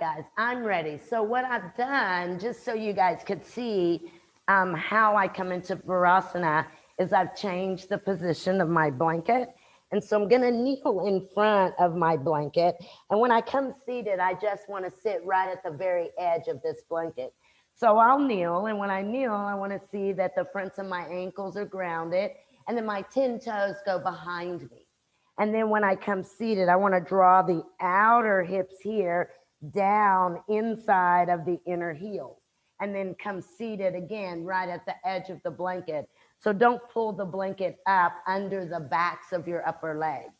guys, I'm ready. So what I've done, just so you guys could see how I come into Virasana, is I've changed the position of my blanket. And so I'm going to kneel in front of my blanket. And when I come seated, I just want to sit right at the very edge of this blanket. So I'll kneel. And when I kneel, I want to see that the fronts of my ankles are grounded and then my 10 toes go behind me. And then when I come seated, I want to draw the outer hips here down inside of the inner heels. And then come seated again right at the edge of the blanket. So don't pull the blanket up under the backs of your upper legs.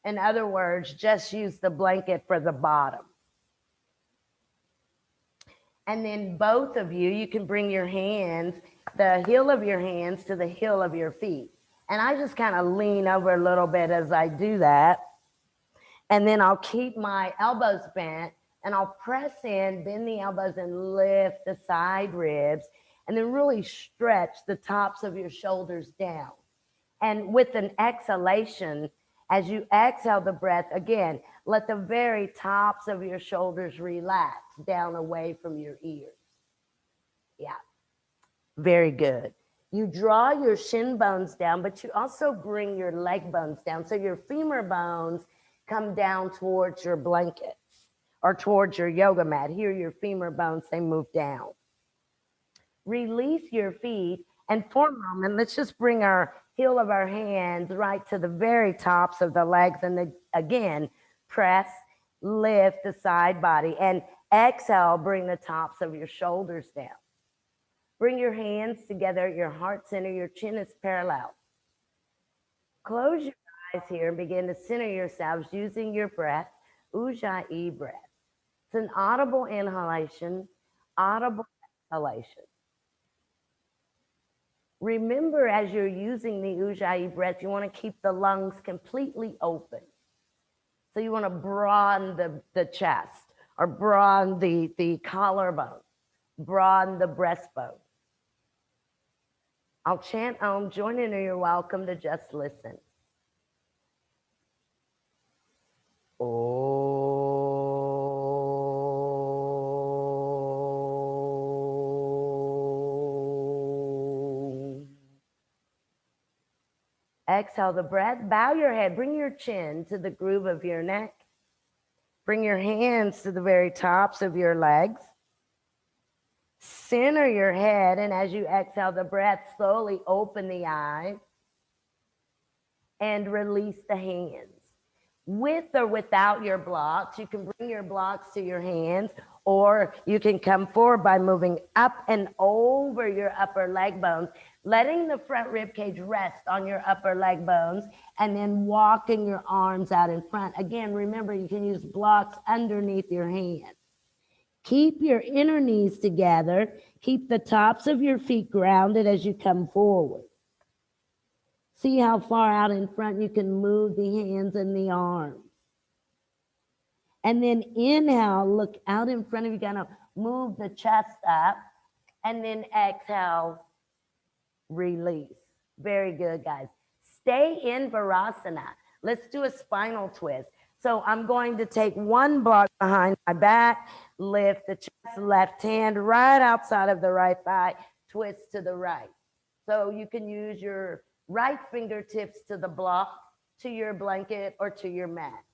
In other words, just use the blanket for the bottom. And then both of you, you can bring your hands, the heel of your hands to the heel of your feet. And I just kind of lean over a little bit as I do that. And then I'll keep my elbows bent and I'll press in, bend the elbows and lift the side ribs. And then really stretch the tops of your shoulders down. And with an exhalation, as you exhale the breath, again, let the very tops of your shoulders relax down away from your ears. Yeah, very good. You draw your shin bones down, but you also bring your leg bones down. So your femur bones come down towards your blanket or towards your yoga mat. Here, your femur bones, they move down. Release your feet. And for a moment, let's just bring our heel of our hands right to the very tops of the legs. And then, again, press, lift the side body. And exhale, bring the tops of your shoulders down. Bring your hands together at your heart center. Your chin is parallel. Close your eyes here and begin to center yourselves using your breath, Ujjayi breath. It's an audible inhalation, audible exhalation. Remember, as you're using the Ujjayi breath, you want to keep the lungs completely open. So you want to broaden the chest or broaden the collarbone, broaden the breastbone. I'll chant Om, join in, or you're welcome to just listen. Exhale the breath, bow your head, bring your chin to the groove of your neck. Bring your hands to the very tops of your legs. Center your head, and as you exhale the breath, slowly open the eyes and release the hands. With or without your blocks, you can bring your blocks to your hands, or you can come forward by moving up and over your upper leg bones, letting the front rib cage rest on your upper leg bones, and then walking your arms out in front. Again, remember, you can use blocks underneath your hands. Keep your inner knees together. Keep the tops of your feet grounded as you come forward. See how far out in front you can move the hands and the arms. And then inhale, look out in front of you, gonna move the chest up, and then exhale, release. Very good, guys. Stay in Virasana. Let's do a spinal twist. So I'm going to take one block behind my back, lift the chest, left hand right outside of the right thigh, twist to the right. So you can use your right fingertips to the block, to your blanket, or to your mat.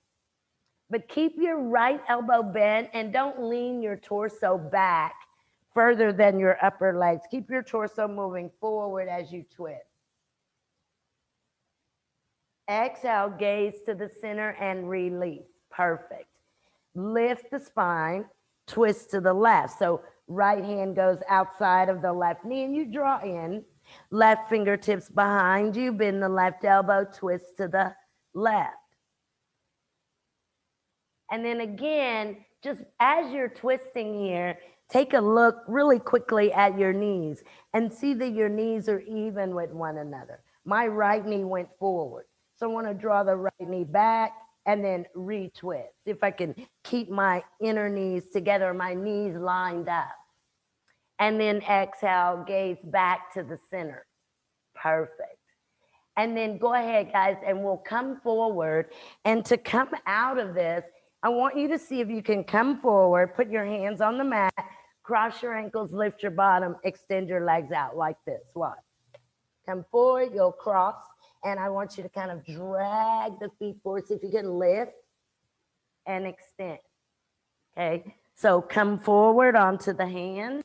But keep your right elbow bent and don't lean your torso back further than your upper legs. Keep your torso moving forward as you twist. Exhale, gaze to the center and release. Perfect. Lift the spine, twist to the left. So right hand goes outside of the left knee and you draw in. Left fingertips behind you, bend the left elbow, twist to the left. And then again, just as you're twisting here, take a look really quickly at your knees and see that your knees are even with one another. My right knee went forward. So I want to draw the right knee back and then retwist. See if I can keep my inner knees together, my knees lined up. And then exhale, gaze back to the center. Perfect. And then go ahead, guys, and we'll come forward. And to come out of this, I want you to see if you can come forward, put your hands on the mat, cross your ankles, lift your bottom, extend your legs out like this. Watch. Come forward, you'll cross, and I want you to kind of drag the feet forward. See if you can lift and extend. Okay, so come forward onto the hands,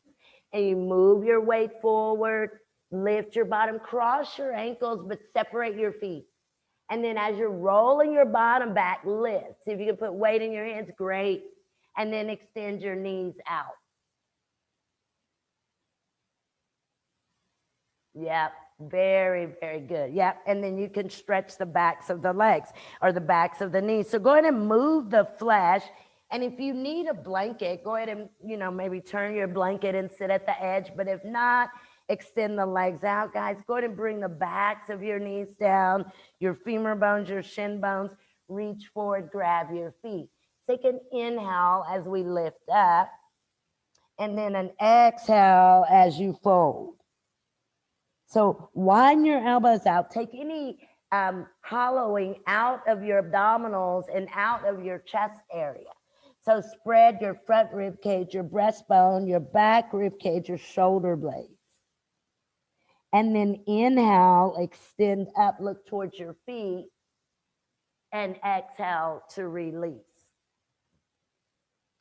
and you move your weight forward, lift your bottom, cross your ankles, but separate your feet. And then as you're rolling your bottom back, lift. See if you can put weight in your hands, great. And then extend your knees out. Yep, very, very good. Yep, and then you can stretch the backs of the legs or the backs of the knees. So go ahead and move the flesh. And if you need a blanket, go ahead and, maybe turn your blanket and sit at the edge. But if not, extend the legs out, guys. Go ahead and bring the backs of your knees down, your femur bones, your shin bones. Reach forward, grab your feet. Take an inhale as we lift up, and then an exhale as you fold. So widen your elbows out. Take any hollowing out of your abdominals and out of your chest area. So spread your front rib cage, your breastbone, your back rib cage, your shoulder blades. And then inhale, extend up, look towards your feet, and exhale to release.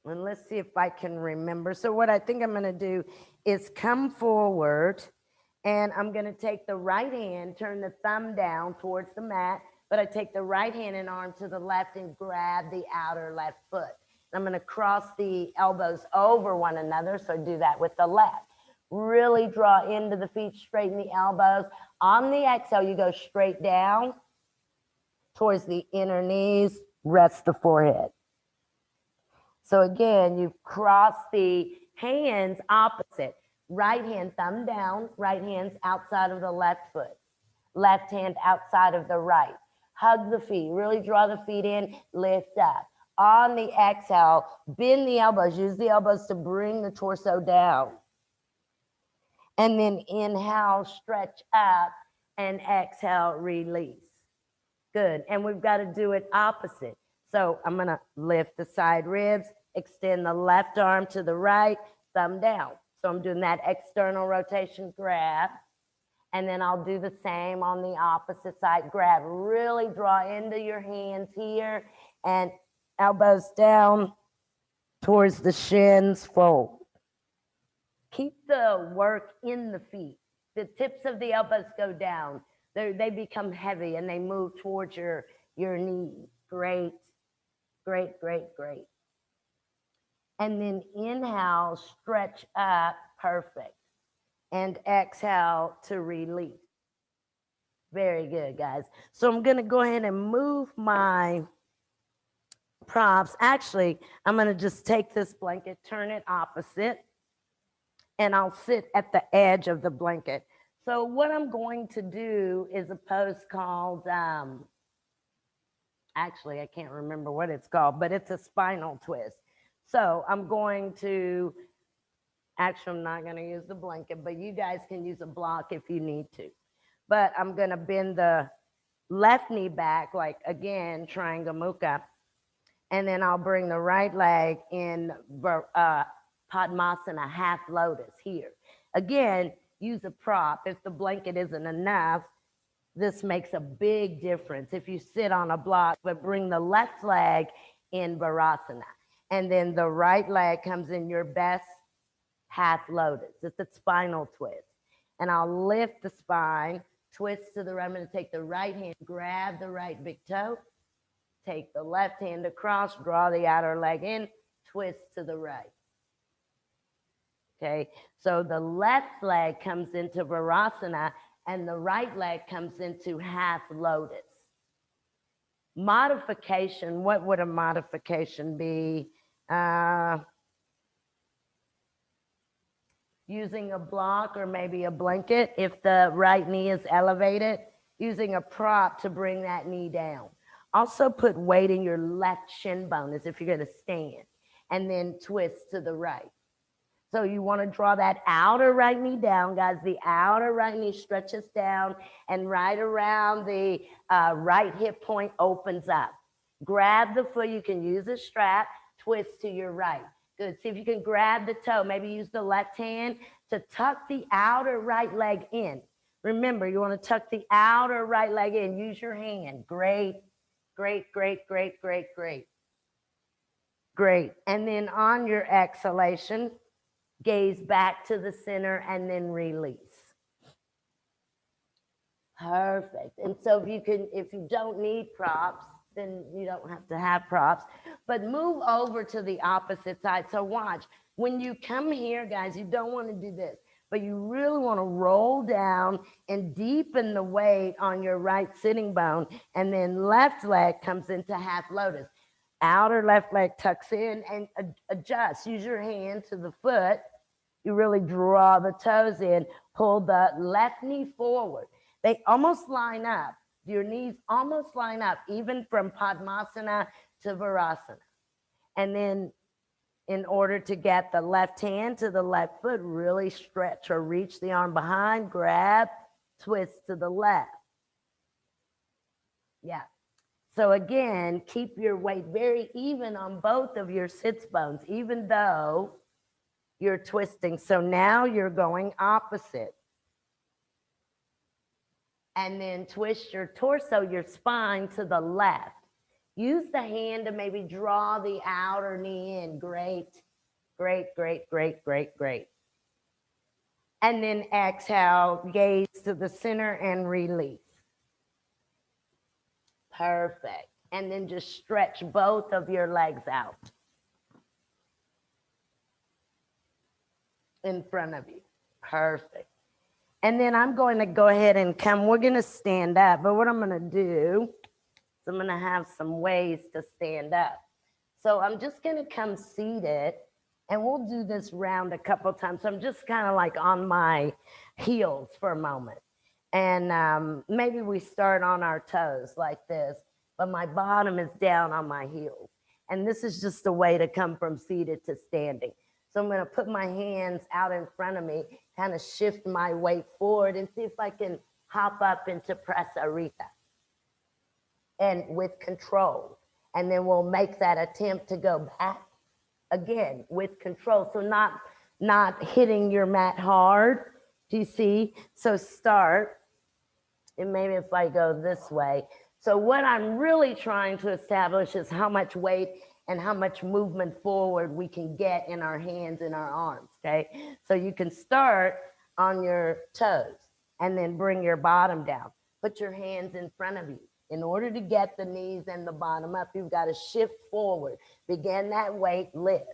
And let's see if I can remember. So what I think I'm going to do is come forward, and I'm going to take the right hand, turn the thumb down towards the mat, but I take the right hand and arm to the left and grab the outer left foot. I'm going to cross the elbows over one another, so do that with the left. Really draw into the feet, straighten the elbows. On the exhale, you go straight down towards the inner knees, rest the forehead. So again, you cross the hands opposite. Right hand, thumb down, right hand's outside of the left foot. Left hand outside of the right. Hug the feet, really draw the feet in, lift up. On the exhale, bend the elbows, use the elbows to bring the torso down. And then inhale, stretch up, and exhale, release. Good, and we've got to do it opposite. So I'm gonna lift the side ribs, extend the left arm to the right, thumb down. So I'm doing that external rotation grab. And then I'll do the same on the opposite side, grab. Really draw into your hands here and elbows down towards the shins, fold. Keep the work in the feet. The tips of the elbows go down. They become heavy and they move towards your knees. Great, great, great, great. And then inhale, stretch up, perfect. And exhale to release. Very good, guys. So I'm going to go ahead and move my props. Actually, I'm going to just take this blanket, turn it opposite, and I'll sit at the edge of the blanket. So what I'm going to do is a pose called, actually, I can't remember what it's called, but it's a spinal twist. So I'm going to, actually, I'm not going to use the blanket, but you guys can use a block if you need to. But I'm going to bend the left knee back, like, again, triangle mukha. And then I'll bring the right leg in Padmasana, half lotus here. Again, use a prop. If the blanket isn't enough, this makes a big difference. If you sit on a block, but bring the left leg in Virasana. And then the right leg comes in your best half lotus. It's a spinal twist. And I'll lift the spine, twist to the right. I'm going to take the right hand, grab the right big toe, take the left hand across, draw the outer leg in, twist to the right. Okay, so the left leg comes into Virasana and the right leg comes into half lotus. Modification, what would a modification be? Using a block or maybe a blanket if the right knee is elevated, using a prop to bring that knee down. Also put weight in your left shin bone as if you're going to stand, and then twist to the right. So you want to draw that outer right knee down, guys. The outer right knee stretches down and right around the right hip point opens up. Grab the foot. You can use a strap. Twist to your right. Good. See if you can grab the toe. Maybe use the left hand to tuck the outer right leg in. Remember, you want to tuck the outer right leg in. Use your hand. Great, great, great, great, great, great. Great. And then on your exhalation, gaze back to the center and then release. Perfect. And so if you don't need props, then you don't have to have props, but move over to the opposite side. So watch, when you come here, guys, you don't want to do this, but you really want to roll down and deepen the weight on your right sitting bone. And then left leg comes into half lotus. Outer left leg tucks in and adjust. Use your hand to the foot. You really draw the toes in, pull the left knee forward. They almost line up. Your knees almost line up, even from Padmasana to Virasana. And then in order to get the left hand to the left foot, really stretch or reach the arm behind, grab, twist to the left. Yeah. So again, keep your weight very even on both of your sits bones, even though you're twisting. So now you're going opposite. And then twist your torso, your spine to the left. Use the hand to maybe draw the outer knee in. Great, great, great, great, great, great. And then exhale, gaze to the center and release. Perfect. And then just stretch both of your legs out in front of you. Perfect. And then I'm going to go ahead and we're going to stand up. But what I'm going to do is I'm going to have some ways to stand up. So I'm just going to come seated, and we'll do this round a couple times. So I'm just kind of like on my heels for a moment. And maybe we start on our toes like this, but my bottom is down on my heels. And this is just a way to come from seated to standing. So I'm going to put my hands out in front of me, kind of shift my weight forward and see if I can hop up into Prasarita. And with control. And then we'll make that attempt to go back again with control. So not hitting your mat hard. Do you see? So start. And maybe if I go this way. So what I'm really trying to establish is how much weight and how much movement forward we can get in our hands and our arms, okay? So you can start on your toes and then bring your bottom down. Put your hands in front of you. In order to get the knees and the bottom up, you've got to shift forward. Begin that weight lift.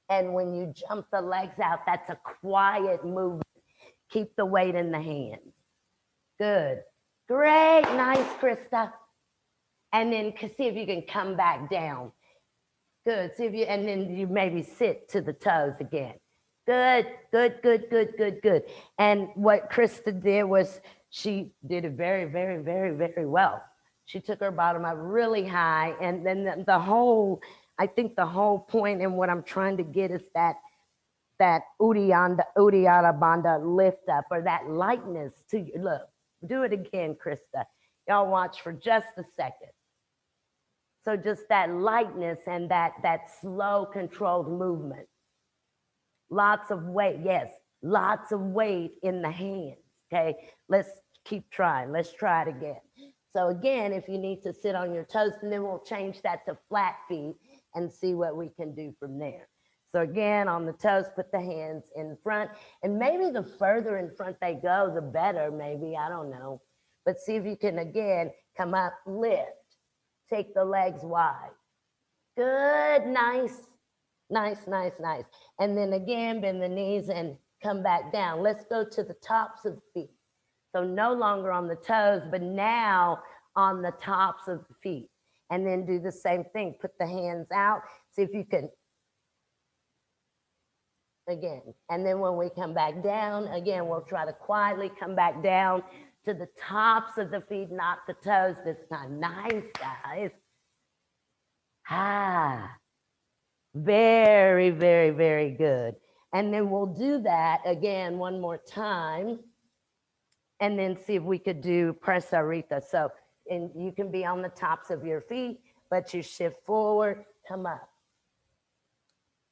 And when you jump the legs out, that's a quiet movement. Keep the weight in the hands. Good. Great. Nice, Krista. And then see if you can come back down. Good. See if you, and then you maybe sit to the toes again. Good, good, good, good, good, good. And what Krista did was she did it very, very, very, very well. She took her bottom up really high. And then I think the whole point and what I'm trying to get is that Uddiyana Bandha lift up, or that lightness to you. Look, do it again, Krista. Y'all watch for just a second. So just that lightness and that slow, controlled movement. Lots of weight, yes, lots of weight in the hands, okay? Let's keep trying. Let's try it again. So again, if you need to sit on your toes, and then we'll change that to flat feet and see what we can do from there. So again, on the toes, put the hands in front. And maybe the further in front they go, the better, maybe, I don't know. But see if you can, again, come up, lift. Take the legs wide. Good, nice, nice, nice, nice. And then again, bend the knees and come back down. Let's go to the tops of the feet. So no longer on the toes, but now on the tops of the feet. And then do the same thing. Put the hands out. See if you can, again. And then when we come back down, again, we'll try to quietly come back down to the tops of the feet, not the toes this time. Nice, guys. Very, very, very good. And then we'll do that again one more time. And then see if we could do Prasarita. So, and you can be on the tops of your feet, but you shift forward, come up.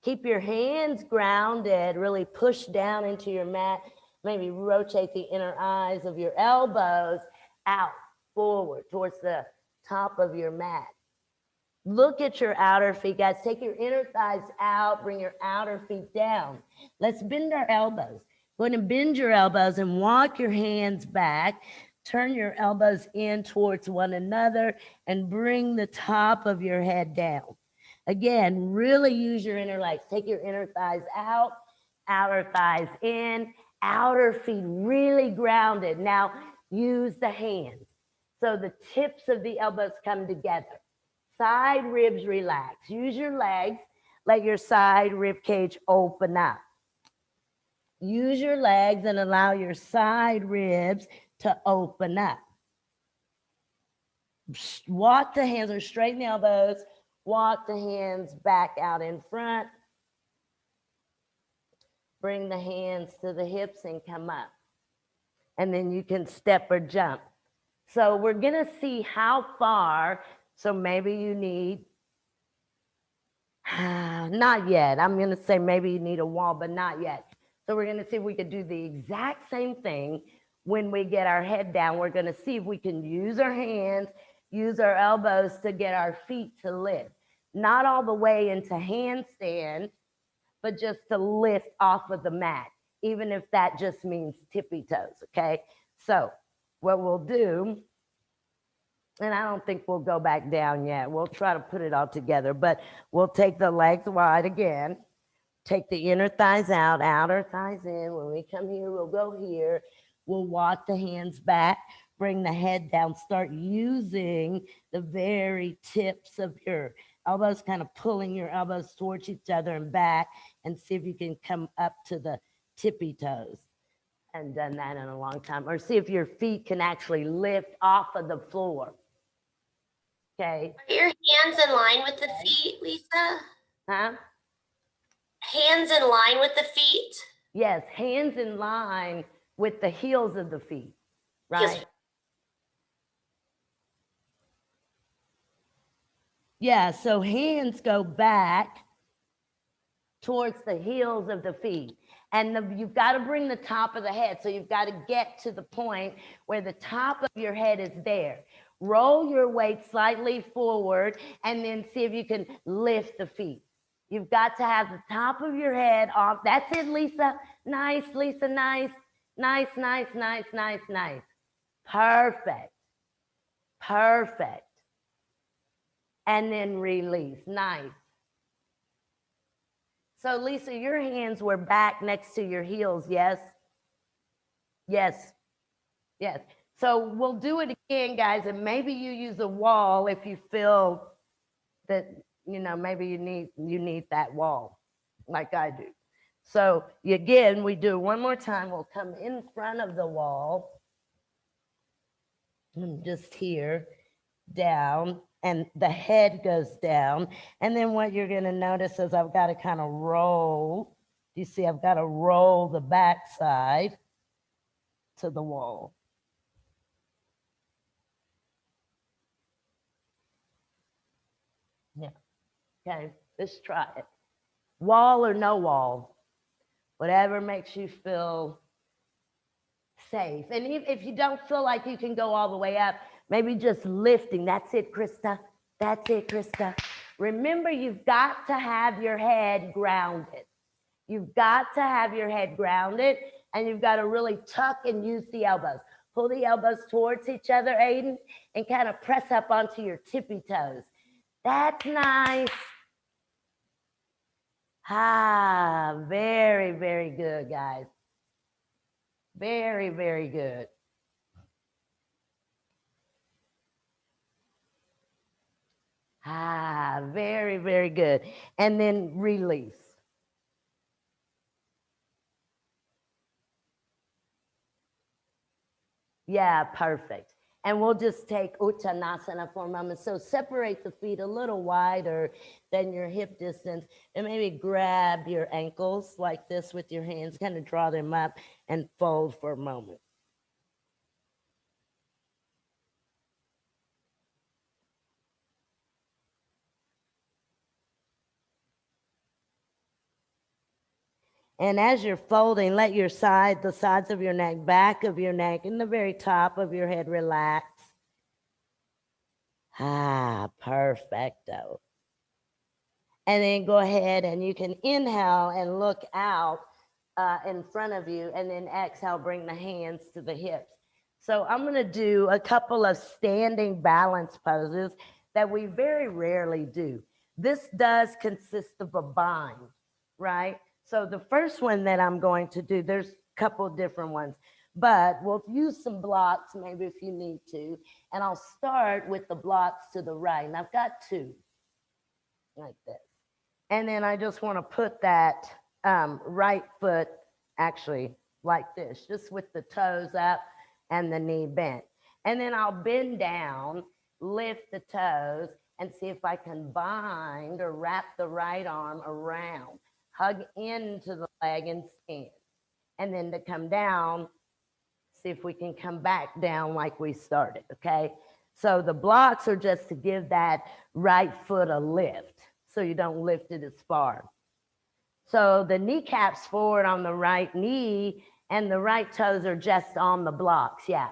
Keep your hands grounded, really push down into your mat. Maybe rotate the inner eyes of your elbows out, forward, towards the top of your mat. Look at your outer feet, guys. Take your inner thighs out, bring your outer feet down. Let's bend our elbows. Go ahead and bend your elbows and walk your hands back. Turn your elbows in towards one another and bring the top of your head down. Again, really use your inner legs. Take your inner thighs out, outer thighs in, outer feet really grounded. Now use the hands. So the tips of the elbows come together. Side ribs relax. Use your legs. Let your side rib cage open up. Use your legs and allow your side ribs to open up. Walk the hands or straighten the elbows. Walk the hands back out in front. Bring the hands to the hips and come up. And then you can step or jump. So we're going to see how far. So maybe you need, not yet. I'm going to say maybe you need a wall, but not yet. So we're going to see if we could do the exact same thing when we get our head down. We're going to see if we can use our hands, use our elbows to get our feet to lift. Not all the way into handstand, but just to lift off of the mat, even if that just means tippy toes, okay? So what we'll do, and I don't think we'll go back down yet. We'll try to put it all together, but we'll take the legs wide again. Take the inner thighs out, outer thighs in. When we come here, we'll go here. We'll walk the hands back, bring the head down, start using the very tips of your elbows, kind of pulling your elbows towards each other and back, and see if you can come up to the tippy toes. I haven't done that in a long time. Or see if your feet can actually lift off of the floor. Okay. Are your hands in line with the feet, Lisa? Huh? Hands in line with the feet? Yes, hands in line with the heels of the feet, right? Heels. Yeah, so hands go back towards the heels of the feet. And you've got to bring the top of the head. So you've got to get to the point where the top of your head is there. Roll your weight slightly forward and then see if you can lift the feet. You've got to have the top of your head off. That's it, Lisa. Nice, Lisa, nice. Nice, nice, nice, nice, nice. Perfect. Perfect. And then release. Nice. So, Lisa, your hands were back next to your heels, yes? Yes. Yes. So we'll do it again, guys, and maybe you use a wall if you feel that, you know, maybe you need that wall like I do. So again, we do one more time. We'll come in front of the wall and just here, down, and the head goes down. And then what you're going to notice is I've got to kind of roll. You see, I've got to roll the backside to the wall. Yeah. Okay, let's try it. Wall or no wall, whatever makes you feel safe. And if you don't feel like you can go all the way up, maybe just lifting. That's it, Krista. That's it, Krista. Remember, you've got to have your head grounded. You've got to have your head grounded, and you've got to really tuck and use the elbows. Pull the elbows towards each other, Aiden, and kind of press up onto your tippy toes. That's nice. Ah, very, very good, guys. Very, very good. Ah, very, very good. And then release. Yeah, perfect. And we'll just take Uttanasana for a moment. So separate the feet a little wider than your hip distance and maybe grab your ankles like this with your hands, kind of draw them up and fold for a moment. And as you're folding, let the sides of your neck, back of your neck, and the very top of your head relax. Ah, perfecto. And then go ahead and you can inhale and look out in front of you, and then exhale, bring the hands to the hips. So I'm going to do a couple of standing balance poses that we very rarely do. This does consist of a bind, right? So the first one that I'm going to do, there's a couple different ones, but we'll use some blocks maybe if you need to. And I'll start with the blocks to the right. And I've got two like this. And then I just want to put that right foot actually like this, just with the toes up and the knee bent. And then I'll bend down, lift the toes, and see if I can bind or wrap the right arm around, hug into the leg and stand. And then to come down, see if we can come back down like we started, okay? So the blocks are just to give that right foot a lift so you don't lift it as far. So the kneecaps forward on the right knee and the right toes are just on the blocks, yeah.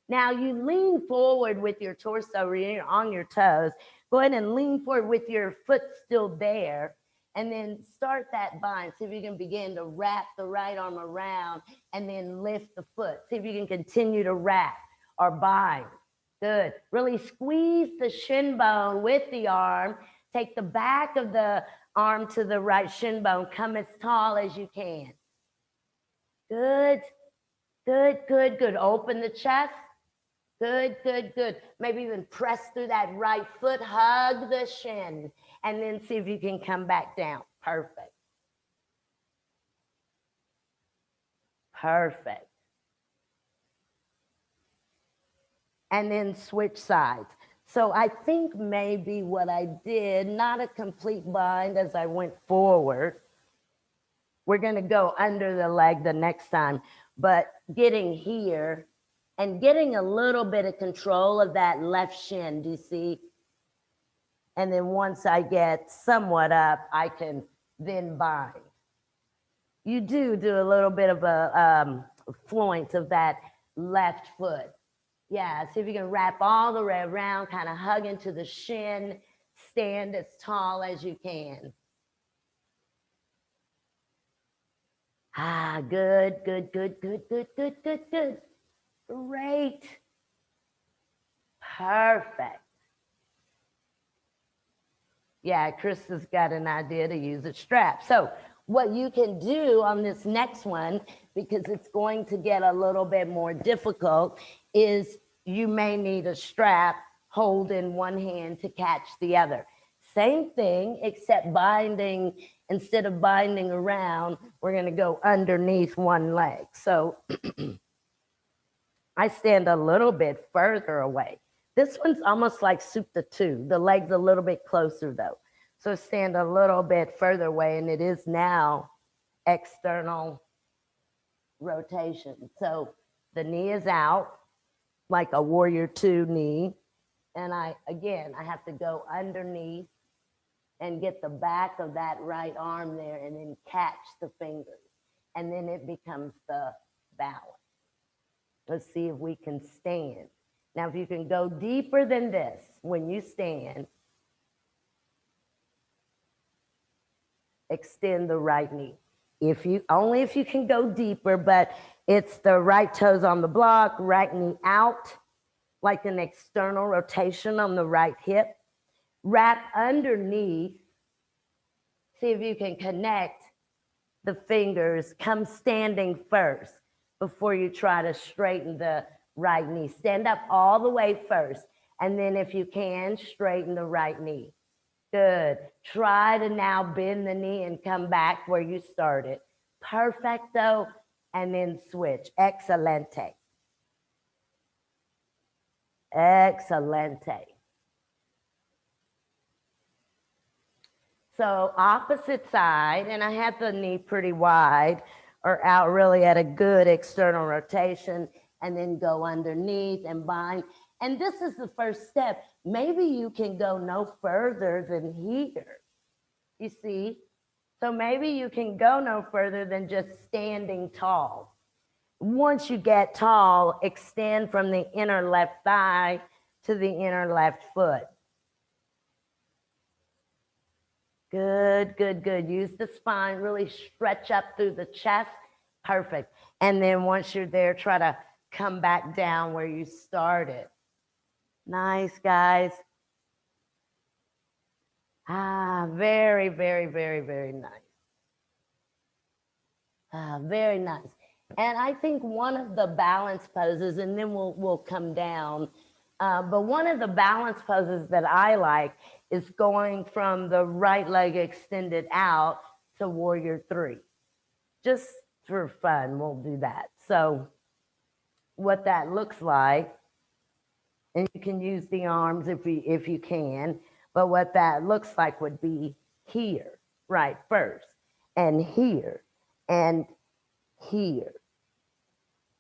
Now you lean forward with your torso on your toes. Go ahead and lean forward with your foot still there, and then start that bind. See if you can begin to wrap the right arm around and then lift the foot. See if you can continue to wrap or bind. Good. Really squeeze the shin bone with the arm. Take the back of the arm to the right shin bone. Come as tall as you can. Good. Good, good, good. Open the chest. Good, good, good. Maybe even press through that right foot, hug the shin, and then see if you can come back down. Perfect. Perfect. And then switch sides. So I think maybe what I did, not a complete bind as I went forward. We're going to go under the leg the next time, but getting here and getting a little bit of control of that left shin, do you see? And then once I get somewhat up, I can then bind. You do a little bit of a floint of that left foot. Yeah, see if you can wrap all the way around, kind of hug into the shin, stand as tall as you can. Ah, good, good, good, good, good, good, good, good. Great. Perfect. Yeah, Krista's got an idea to use a strap. So what you can do on this next one, because it's going to get a little bit more difficult, is you may need a strap, hold in one hand to catch the other. Same thing, except binding, instead of binding around, we're going to go underneath one leg. So I stand a little bit further away. This one's almost like soup to two. The leg's a little bit closer though. So stand a little bit further away, and it is now external rotation. So the knee is out like a warrior two knee. And I have to go underneath and get the back of that right arm there and then catch the fingers. And then it becomes the balance. Let's see if we can stand. Now, if you can go deeper than this when you stand, extend the right knee. Only if you can go deeper, but it's the right toes on the block, right knee out, like an external rotation on the right hip. Wrap underneath. See if you can connect the fingers. Come standing first before you try to straighten the right knee. Stand up all the way first, and then if you can, straighten the right knee. Good. Try to now bend the knee and come back where you started. Perfecto. And then switch. Excelente. Excelente. So opposite side, and I have the knee pretty wide or out really at a good external rotation, and then go underneath and bind. And this is the first step. Maybe you can go no further than here. You see? So maybe you can go no further than just standing tall. Once you get tall, extend from the inner left thigh to the inner left foot. Good, good, good. Use the spine, really stretch up through the chest. Perfect. And then once you're there, try to come back down where you started. Nice, guys. Very, very, very, very nice. Very nice. And I think one of the balance poses, and then we'll come down. But one of the balance poses that I like is going from the right leg extended out to warrior three. Just for fun, we'll do that. So what that looks like, and you can use the arms if you can, but what that looks like would be here, right, first, and here, and here,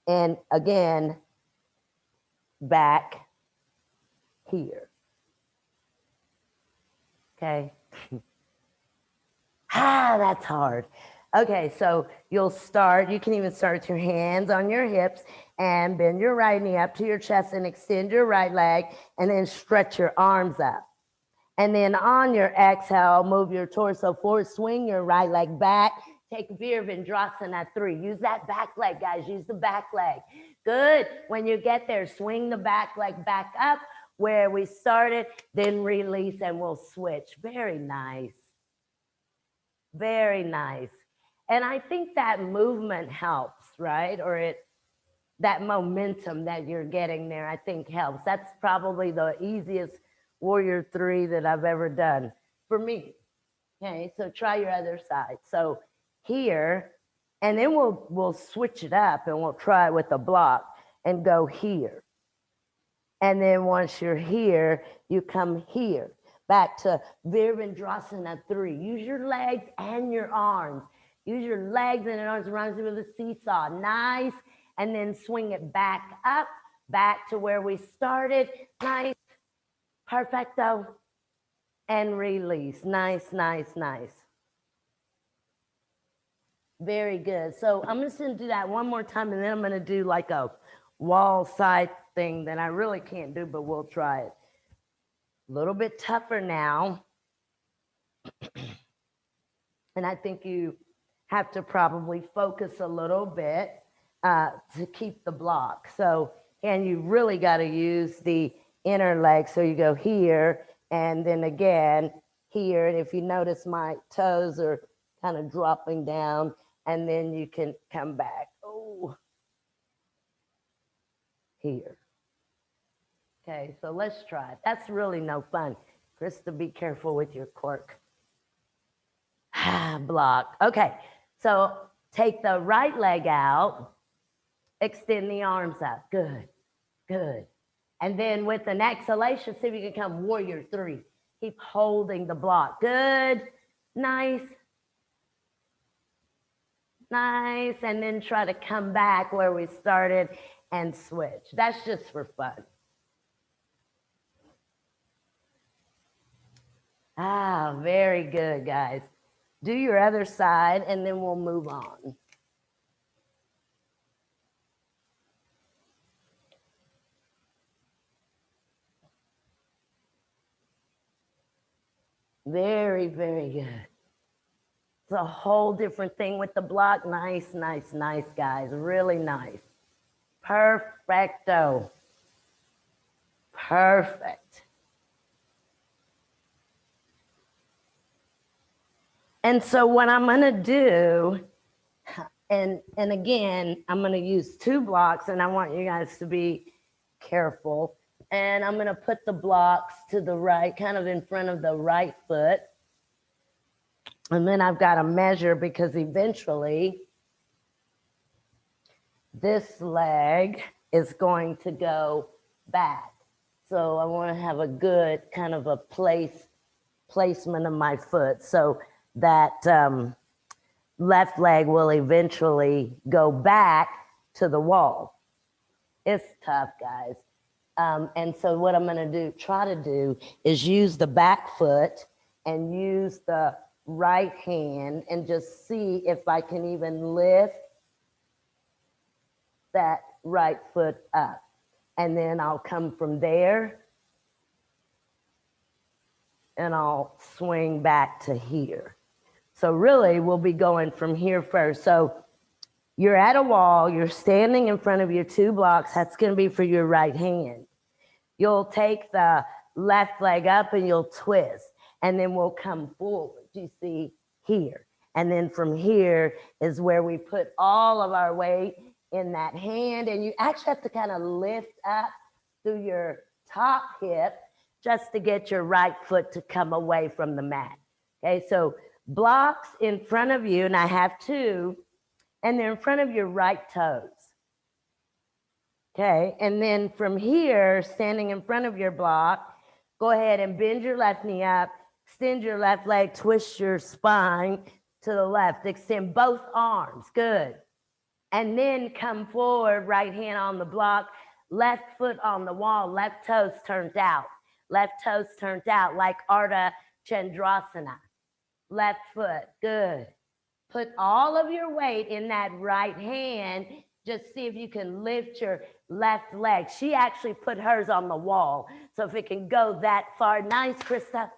and again, back here. Okay. That's hard. Okay, so you'll start, you can even start with your hands on your hips and bend your right knee up to your chest and extend your right leg and then stretch your arms up. And then on your exhale, move your torso forward, swing your right leg back, take Virabhadrasana 3. Use that back leg, guys, use the back leg. Good. When you get there, swing the back leg back up where we started, then release and we'll switch. Very nice. Very nice. And I think that movement helps, right? Or that momentum that you're getting there, I think helps. That's probably the easiest warrior three that I've ever done for me. Okay, so try your other side. So here, and then we'll switch it up and we'll try it with a block and go here. And then once you're here, you come here. Back to Virabhadrasana 3. Use your legs and your arms. Use your legs and your arms. Reminds me of the seesaw. Nice. And then swing it back up, back to where we started. Nice. Perfecto. And release. Nice, nice, nice. Very good. So I'm just going to do that one more time, and then I'm going to do like a wall side thing that I really can't do, but we'll try it. A little bit tougher now. And I think you have to probably focus a little bit to keep the block. So, and you really got to use the inner leg. So you go here and then again here. And if you notice, my toes are kind of dropping down, and then you can come back. Oh, here. Okay, so let's try it. That's really no fun. Krista, be careful with your cork. Block. Okay, so take the right leg out, extend the arms out. Good, good. And then with an exhalation, see if you can come warrior three. Keep holding the block. Good, nice, nice. And then try to come back where we started and switch. That's just for fun. Very good, guys. Do your other side, and then we'll move on. Very, very good. It's a whole different thing with the block. Nice, nice, nice, guys. Really nice. Perfecto. Perfect. And so what I'm going to do, and again, I'm going to use two blocks, and I want you guys to be careful. And I'm going to put the blocks to the right, kind of in front of the right foot. And then I've got to measure, because eventually this leg is going to go back. So I want to have a good kind of a placement of my foot, so that left leg will eventually go back to the wall. It's tough, guys. And so what I'm going to try to do is use the back foot and use the right hand and just see if I can even lift that right foot up. And then I'll come from there and I'll swing back to here. So really we'll be going from here first. So you're at a wall, you're standing in front of your 2 blocks. That's going to be for your right hand. You'll take the left leg up and you'll twist, and then we'll come forward. You see here. And then from here is where we put all of our weight in that hand. And you actually have to kind of lift up through your top hip just to get your right foot to come away from the mat. Okay, so blocks in front of you, and I have 2, and they're in front of your right toes. Okay, and then from here, standing in front of your block, go ahead and bend your left knee up, extend your left leg, twist your spine to the left, extend both arms, good. And then come forward, right hand on the block, left foot on the wall, left toes turned out. Left toes turned out like Ardha Chandrasana. Left foot, good. Put all of your weight in that right hand. Just see if you can lift your left leg. She actually put hers on the wall. So if it can go that far, nice, Krista.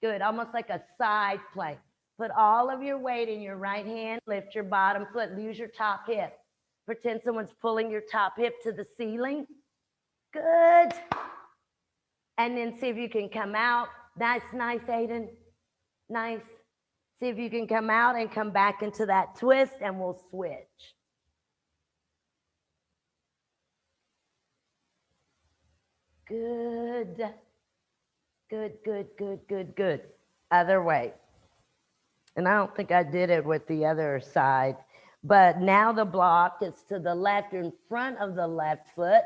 Good, almost like a side plank. Put all of your weight in your right hand, lift your bottom foot, use your top hip. Pretend someone's pulling your top hip to the ceiling. Good. And then see if you can come out. Nice, nice, Aiden. Nice. See if you can come out and come back into that twist, and we'll switch. Good. Good, good, good, good, good. Other way. And I don't think I did it with the other side. But now the block is to the left, in front of the left foot.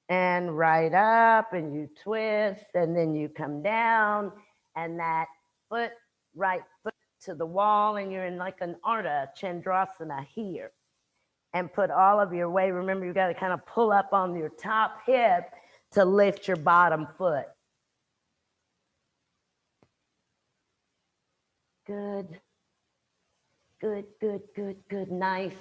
And right up, and you twist, and then you come down, and that foot, right foot to the wall, and you're in like an Ardha Chandrasana here. And put all of your weight. Remember, you got to kind of pull up on your top hip to lift your bottom foot. Good. Good, good, good, good. Nice.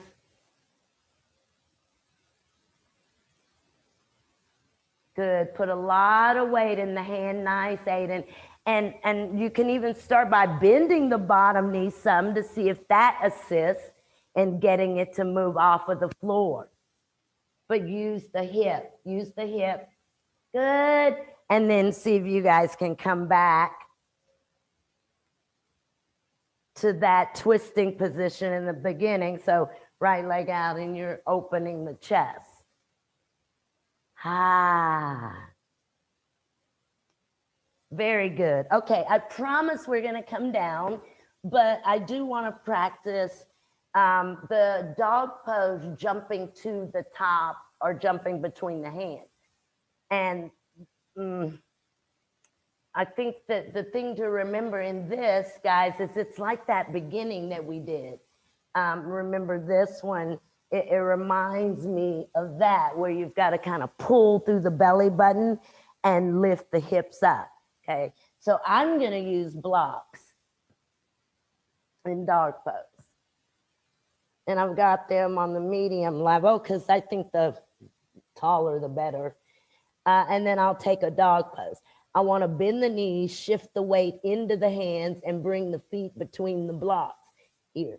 Good. Put a lot of weight in the hand. Nice, Aiden. And you can even start by bending the bottom knee some to see if that assists in getting it to move off of the floor. But use the hip. Use the hip. Good. And then see if you guys can come back to that twisting position in the beginning. So right leg out, and you're opening the chest. Very good. Okay, I promise we're going to come down, but I do want to practice the dog pose, jumping to the top or jumping between the hands. And I think that the thing to remember in this, guys, is it's like that beginning that we did. Remember this one, it reminds me of that, where you've got to kind of pull through the belly button and lift the hips up. Okay, so I'm going to use blocks in dog pose. And I've got them on the medium level because I think the taller the better. And then I'll take a dog pose. I want to bend the knees, shift the weight into the hands, and bring the feet between the blocks here.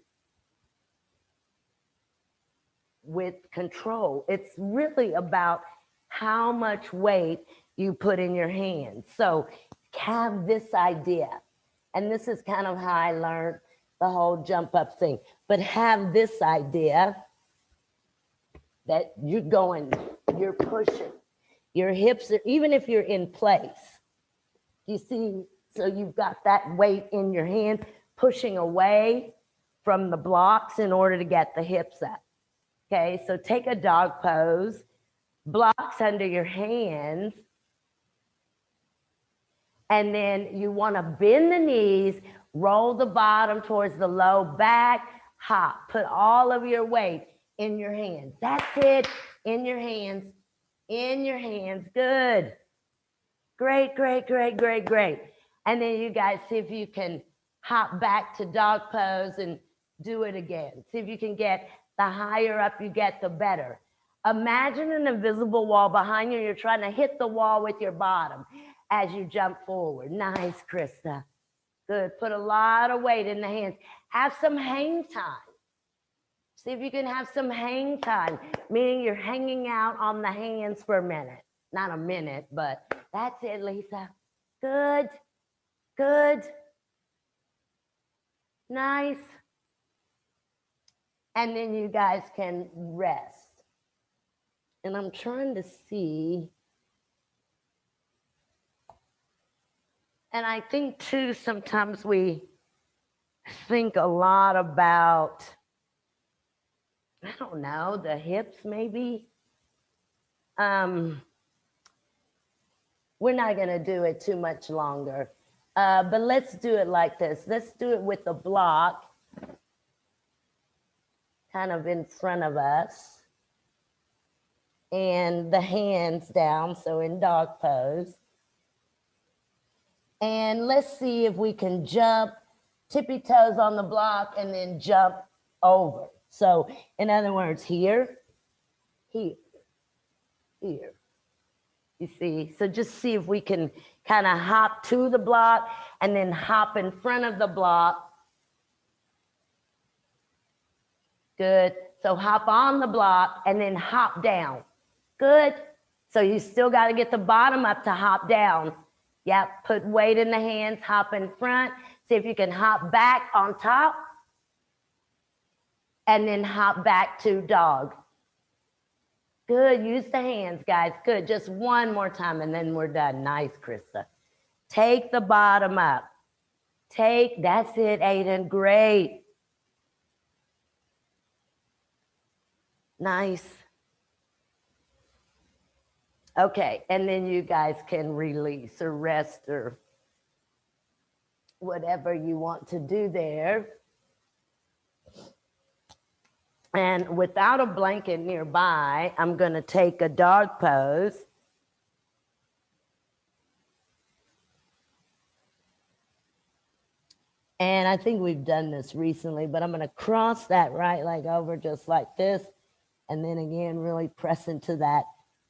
With control. It's really about how much weight you put in your hands. So have this idea, and this is kind of how I learned the whole jump up thing, but have this idea that you're going, you're pushing, your hips are, even if you're in place, you see, so you've got that weight in your hand, pushing away from the blocks in order to get the hips up. Okay, so take a dog pose, blocks under your hands, and then you want to bend the knees, roll the bottom towards the low back, hop. Put all of your weight in your hands. That's it. In your hands. In your hands. Good. Great, great, great, great, great. And then you guys see if you can hop back to dog pose and do it again. See if you can get, the higher up you get, the better. Imagine an invisible wall behind you. You're trying to hit the wall with your bottom as you jump forward. Nice, Krista. Good. Put a lot of weight in the hands. Have some hang time. See if you can have some hang time, meaning you're hanging out on the hands for a minute. Not a minute, but that's it, Lisa. Good. Good. Nice. And then you guys can rest. And I'm trying to see. And I think too, sometimes we think a lot about, I don't know, the hips maybe. We're not going to do it too much longer. But let's do it like this. Let's do it with the block kind of in front of us and the hands down, so in dog pose. And let's see if we can jump tippy toes on the block and then jump over. So in other words, here, here, here. You see, so just see if we can kind of hop to the block and then hop in front of the block. Good. So hop on the block and then hop down. Good. So you still got to get the bottom up to hop down. Yep. Put weight in the hands, hop in front. See if you can hop back on top and then hop back to dog. Good. Use the hands, guys. Good. Just one more time and then we're done. Nice, Krista. Take the bottom up. That's it, Aiden. Great. Nice. Okay, and then you guys can release or rest or whatever you want to do there. And without a blanket nearby, I'm going to take a dog pose. And I think we've done this recently, but I'm going to cross that right leg over just like this. And then again, really press into that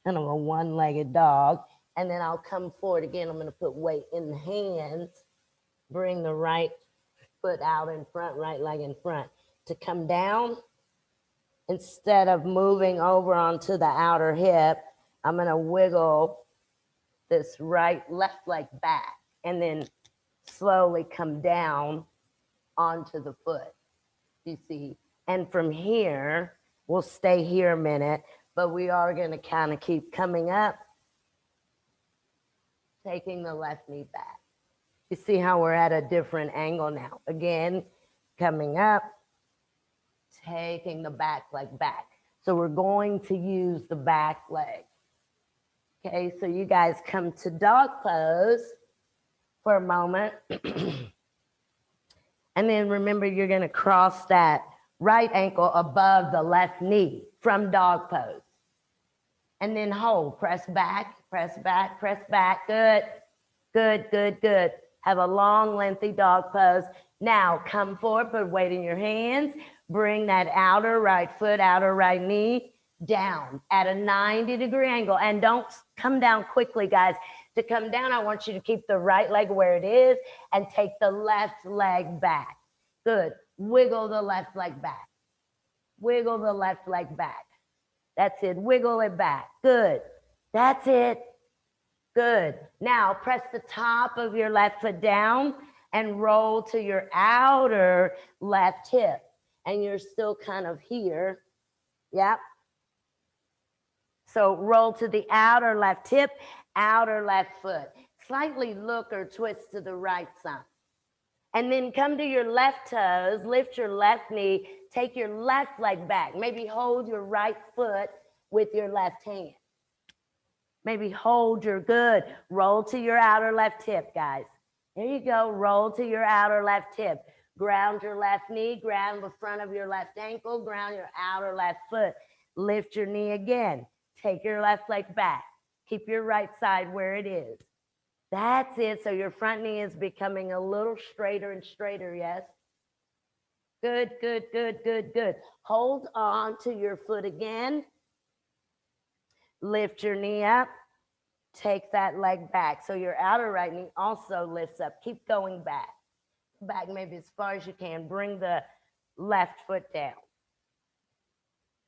kind of a one-legged dog. And then I'll come forward again. I'm going to put weight in the hands. Bring the right foot out in front, right leg in front. To come down, instead of moving over onto the outer hip, I'm going to wiggle this left leg back and then slowly come down onto the foot. You see? And from here, we'll stay here a minute, but we are going to kind of keep coming up, taking the left knee back. You see how we're at a different angle now. Again, coming up, taking the back leg back. So we're going to use the back leg. Okay, so you guys come to dog pose for a moment. And then remember, you're going to cross that right ankle above the left knee from dog pose. And then hold, press back, press back, press back. Good, good, good, good. Have a long, lengthy dog pose. Now come forward, put weight in your hands. Bring that outer right foot, outer right knee down at a 90-degree angle. And don't come down quickly, guys. To come down, I want you to keep the right leg where it is and take the left leg back. Good. Wiggle the left leg back. Wiggle the left leg back. That's it. Wiggle it back. Good. That's it. Good. Now press the top of your left foot down and roll to your outer left hip. And you're still kind of here. Yep. So roll to the outer left hip, outer left foot. Slightly look or twist to the right side. And then come to your left toes, lift your left knee, take your left leg back. Maybe hold your right foot with your left hand. Maybe hold your good. Roll to your outer left hip, guys. There you go. Roll to your outer left hip. Ground your left knee, ground the front of your left ankle, ground your outer left foot. Lift your knee again. Take your left leg back. Keep your right side where it is. That's it. So your front knee is becoming a little straighter and straighter. Yes. Good, good, good, good, good. Hold on to your foot again. Lift your knee up. Take that leg back. So your outer right knee also lifts up. Keep going back. Back maybe as far as you can. Bring the left foot down.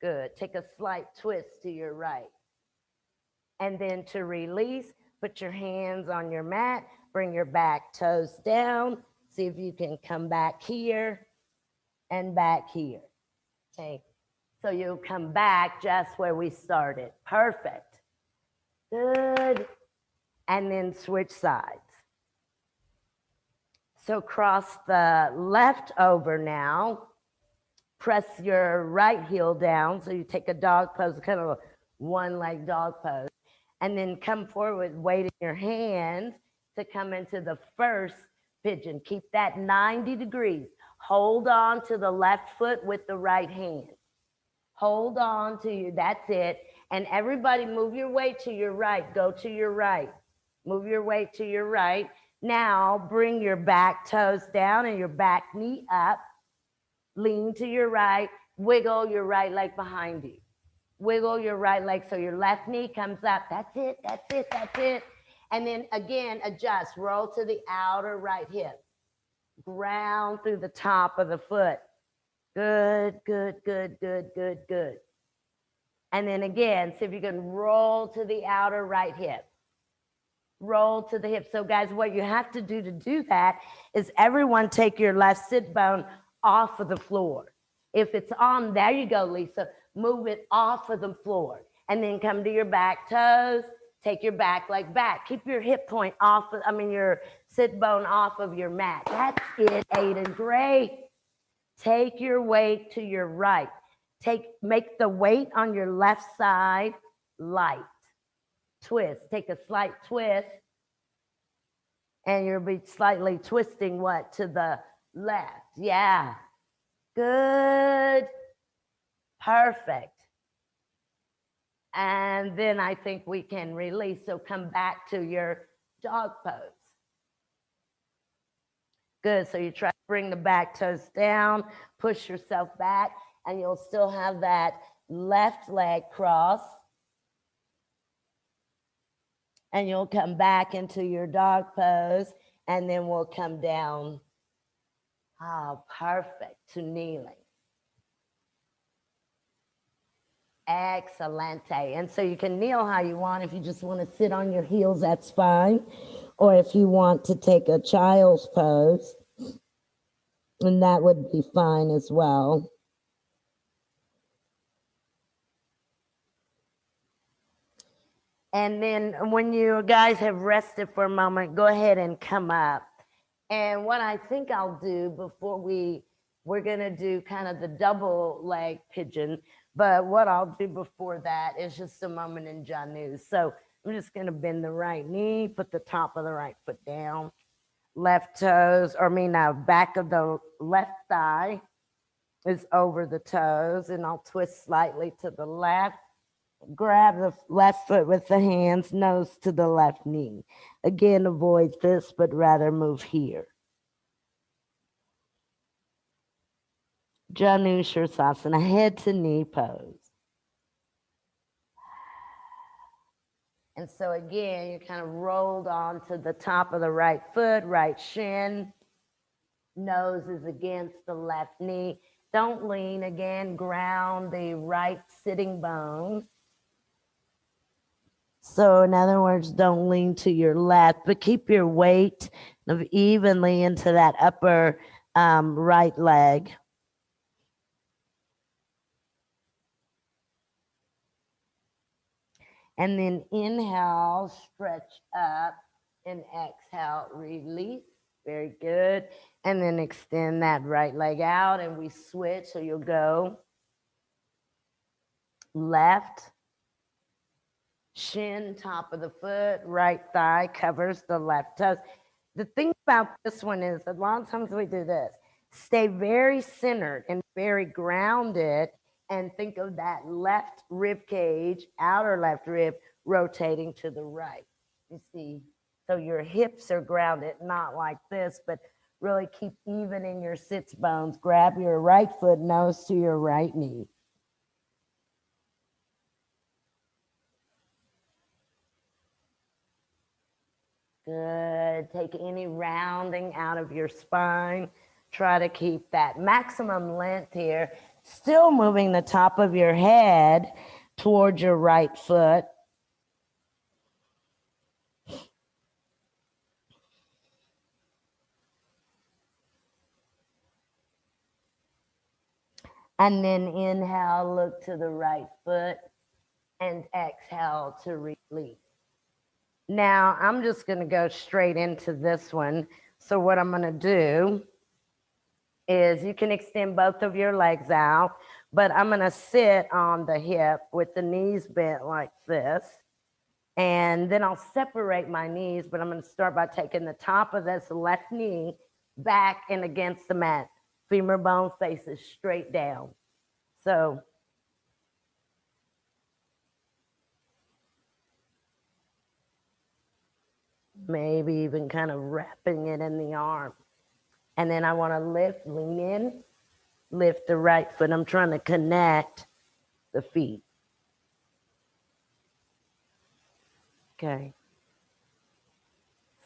Good. Take a slight twist to your right. And then to release, put your hands on your mat. Bring your back toes down. See if you can come back here and back here. Okay. So you'll come back just where we started. Perfect. Good. And then switch sides. So cross the left over now. Press your right heel down. So you take a dog pose, kind of a one leg dog pose. And then come forward, weight in your hands to come into the first pigeon. Keep that 90 degrees. Hold on to the left foot with the right hand. Hold on to you. That's it. And everybody move your weight to your right. Go to your right. Move your weight to your right. Now bring your back toes down and your back knee up. Lean to your right. Wiggle your right leg behind you. Wiggle your right leg so your left knee comes up. That's it. That's it. That's it. And then again, adjust. Roll to the outer right hip. Ground through the top of the foot. Good, good, good, good, good, good. And then again, see if you can roll to the outer right hip. Roll to the hip. So guys, what you have to do that is everyone take your left sit bone off of the floor. If it's on, there you go, Lisa. Move it off of the floor. And then come to your back toes. Take your back leg back. Keep your hip point off, your sit bone off of your mat. That's it, Aiden. Great. Take your weight to your right. Make the weight on your left side light. Twist. Take a slight twist. And you'll be slightly twisting what? To the left. Yeah. Good. Perfect. And then I think we can release. So come back to your dog pose. Good. So you try to bring the back toes down, push yourself back, and you'll still have that left leg cross. And you'll come back into your dog pose, and then we'll come down. Oh, perfect. To kneeling. Excelente. And so you can kneel how you want. If you just want to sit on your heels, that's fine. Or if you want to take a child's pose, and that would be fine as well. And then when you guys have rested for a moment, go ahead and come up. And what I think I'll do before we're going to do kind of the double leg pigeon. But what I'll do before that is just a moment in Janu. So I'm just going to bend the right knee, put the top of the right foot down, left toes, back of the left thigh is over the toes, and I'll twist slightly to the left. Grab the left foot with the hands, nose to the left knee. Again, avoid this, but rather move here. Janu Shirsasana, head to knee pose. And so again, you kind of rolled onto the top of the right foot, right shin. Nose is against the left knee. Don't lean again, ground the right sitting bone. So in other words, don't lean to your left, but keep your weight evenly into that upper right leg. And then inhale, stretch up, and exhale, release. Very good. And then extend that right leg out, and we switch. So you'll go left, shin, top of the foot, right thigh covers the left toes. The thing about this one is that a lot of times we do this. Stay very centered and very grounded, and think of that left rib cage, outer left rib, rotating to the right. You see? So your hips are grounded, not like this, but really keep even in your sits bones. Grab your right foot nose to your right knee. Good. Take any rounding out of your spine. Try to keep that maximum length here. Still moving the top of your head towards your right foot. And then inhale, look to the right foot, and exhale to release. Now, I'm just going to go straight into this one. So, what I'm going to do is you can extend both of your legs out, but I'm going to sit on the hip with the knees bent like this. And then I'll separate my knees, but I'm going to start by taking the top of this left knee back and against the mat. Femur bone faces straight down. So maybe even kind of wrapping it in the arm. And then I want to lift, lean in, lift the right foot. I'm trying to connect the feet. Okay.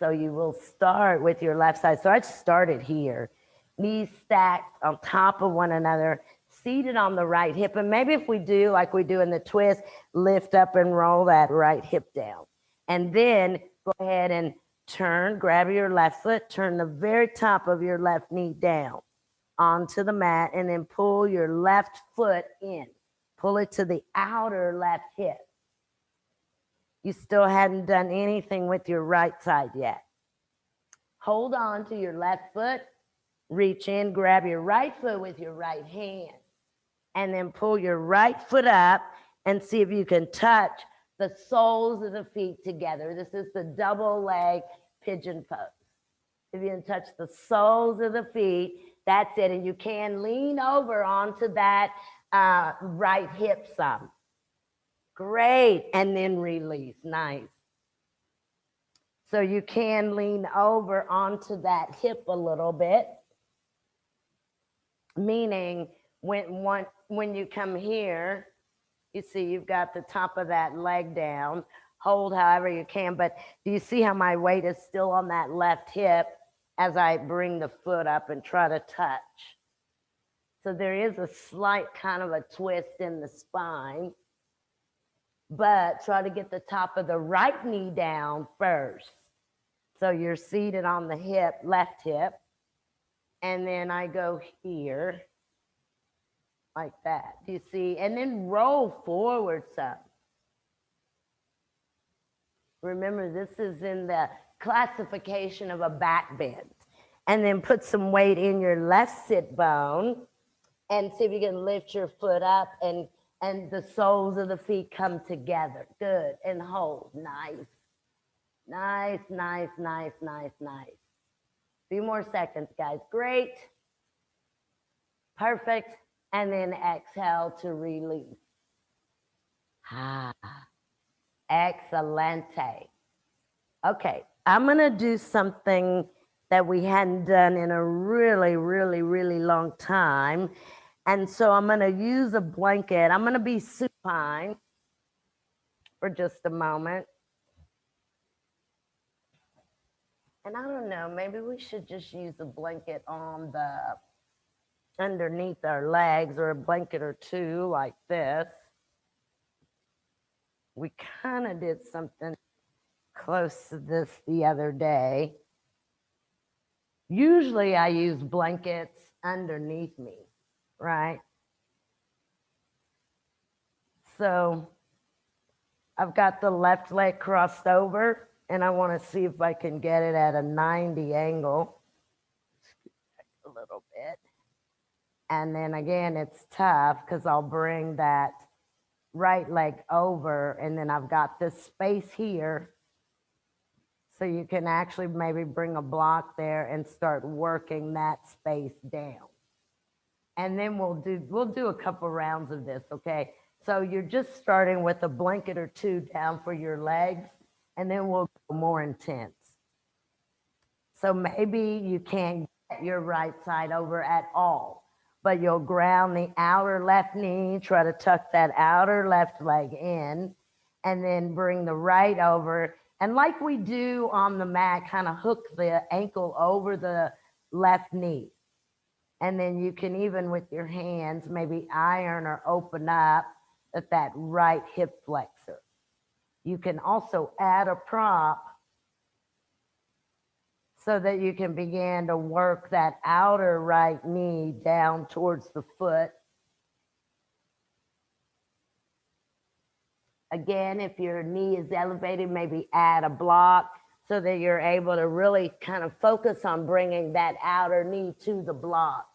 So you will start with your left side. So I started here, knees stacked on top of one another, seated on the right hip. And maybe if we do like we do in the twist, lift up and roll that right hip down. And then go ahead and turn, grab your left foot, turn the very top of your left knee down onto the mat, and then pull your left foot in. Pull it to the outer left hip. You still hadn't done anything with your right side yet. Hold on to your left foot, reach in, grab your right foot with your right hand, and then pull your right foot up and see if you can touch the soles of the feet together. This is the double leg pigeon pose. If you can touch the soles of the feet, that's it. And you can lean over onto that right hip some. Great. And then release. Nice. So you can lean over onto that hip a little bit, meaning when you come here, you see you've got the top of that leg down. Hold however you can, but do you see how my weight is still on that left hip as I bring the foot up and try to touch? So there is a slight kind of a twist in the spine, but try to get the top of the right knee down first. So you're seated on the hip, left hip, and then I go here like that. Do you see? And then roll forward some. Remember, this is in the classification of a back bend. And then put some weight in your left sit bone and see if you can lift your foot up and the soles of the feet come together. Good. And hold. Nice. Nice, nice, nice, nice, nice. Few more seconds, guys. Great. Perfect. And then exhale to release. Ah, excelente. Okay, I'm going to do something that we hadn't done in a really, really, really long time. And so I'm going to use a blanket. I'm going to be supine for just a moment. And I don't know, maybe we should just use a blanket on the underneath our legs, or a blanket or two like this. We kind of did something close to this the other day. Usually I use blankets underneath me, right? So I've got the left leg crossed over, and I want to see if I can get it at a 90 angle. A little bit. And then again, it's tough because I'll bring that right leg over, and then I've got this space here. So you can actually maybe bring a block there and start working that space down. And then we'll do a couple rounds of this, okay? So you're just starting with a blanket or two down for your legs, and then we'll go more intense. So maybe you can't get your right side over at all, but you'll ground the outer left knee, try to tuck that outer left leg in, and then bring the right over. And like we do on the mat, kind of hook the ankle over the left knee. And then you can even with your hands maybe iron or open up at that right hip flexor. You can also add a prop so that you can begin to work that outer right knee down towards the foot. Again, if your knee is elevated, maybe add a block so that you're able to really kind of focus on bringing that outer knee to the block.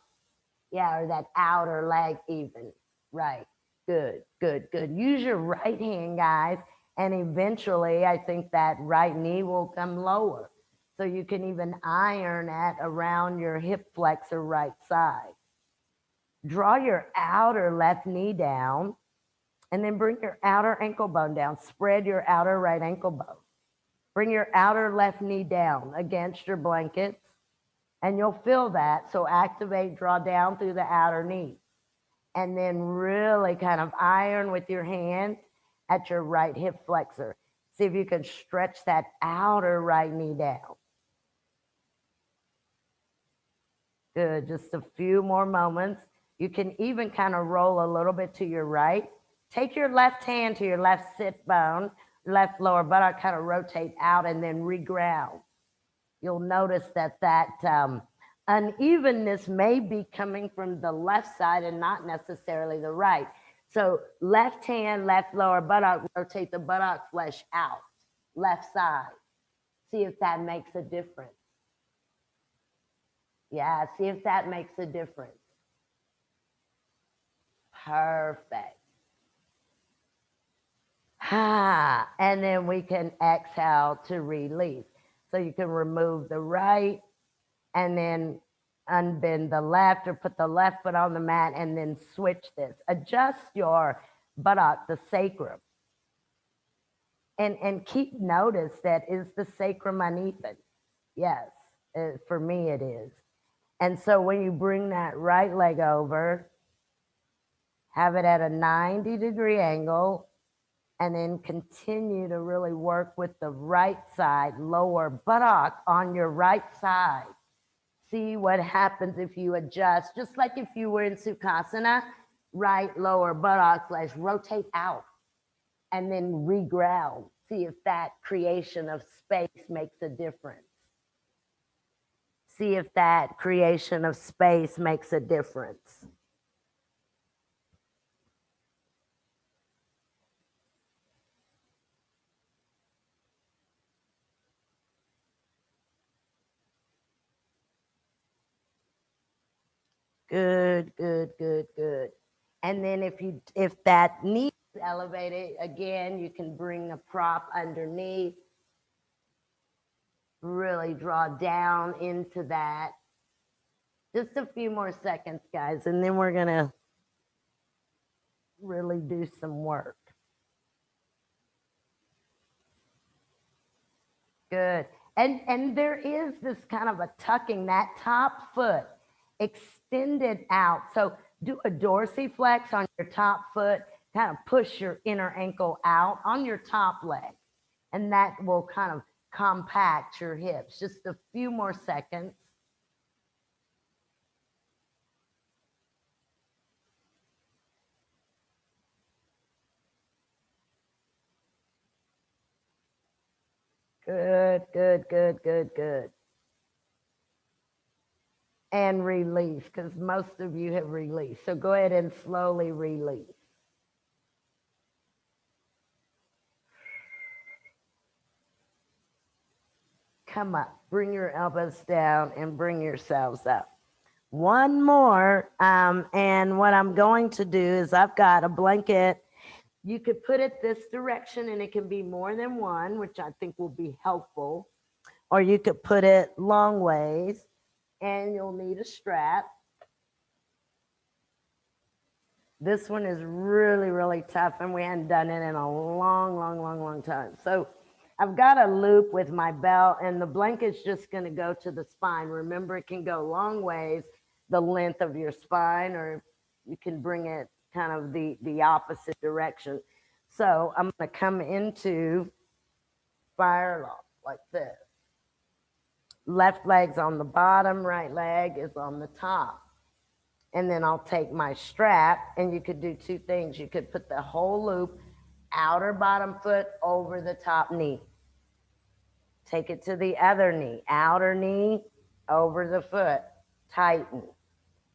Yeah, or that outer leg even. Right. Good, good, good. Use your right hand, guys. And eventually, I think that right knee will come lower. So you can even iron at around your hip flexor right side. Draw your outer left knee down and then bring your outer ankle bone down. Spread your outer right ankle bone. Bring your outer left knee down against your blankets and you'll feel that. So activate, draw down through the outer knee and then really kind of iron with your hand at your right hip flexor. See if you can stretch that outer right knee down. Good. Just a few more moments. You can even kind of roll a little bit to your right. Take your left hand to your left sit bone, left lower buttock, kind of rotate out and then reground. You'll notice that unevenness may be coming from the left side and not necessarily the right. So left hand, left lower buttock, rotate the buttock flesh out, left side. See if that makes a difference. Yeah, see if that makes a difference. Perfect. And then we can exhale to release. So you can remove the right and then unbend the left or put the left foot on the mat and then switch this. Adjust your buttock, the sacrum. And keep notice that is the sacrum uneven. Yes, for me it is. And so when you bring that right leg over, have it at a 90-degree angle, and then continue to really work with the right side, lower buttock on your right side. See what happens if you adjust, just like if you were in Sukhasana, right lower buttock flesh, rotate out and then reground. See if that creation of space makes a difference. See if that creation of space makes a difference. Good, good, good, good. And then if that knee is elevated, again, you can bring a prop underneath. Really draw down into that. Just a few more seconds, guys, and then we're gonna really do some work. Good. And there is this kind of a tucking that top foot extended out. So do a dorsiflex on your top foot, kind of push your inner ankle out on your top leg. And that will kind of compact your hips. Just a few more seconds. Good, good, good, good, good. And release, because most of you have released. So go ahead and slowly release. Come up, bring your elbows down and bring yourselves up. One more, and what I'm going to do is I've got a blanket. You could put it this direction and it can be more than one, which I think will be helpful. Or you could put it long ways and you'll need a strap. This one is really, really tough and we hadn't done it in a long, long, long, long time. So I've got a loop with my belt, and the blanket's just going to go to the spine. Remember, it can go long ways, the length of your spine, or you can bring it kind of the opposite direction. So I'm going to come into fire lock like this. Left leg's on the bottom, right leg is on the top. And then I'll take my strap, and you could do two things. You could put the whole loop, outer bottom foot over the top knee. Take it to the other knee, outer knee over the foot, tighten.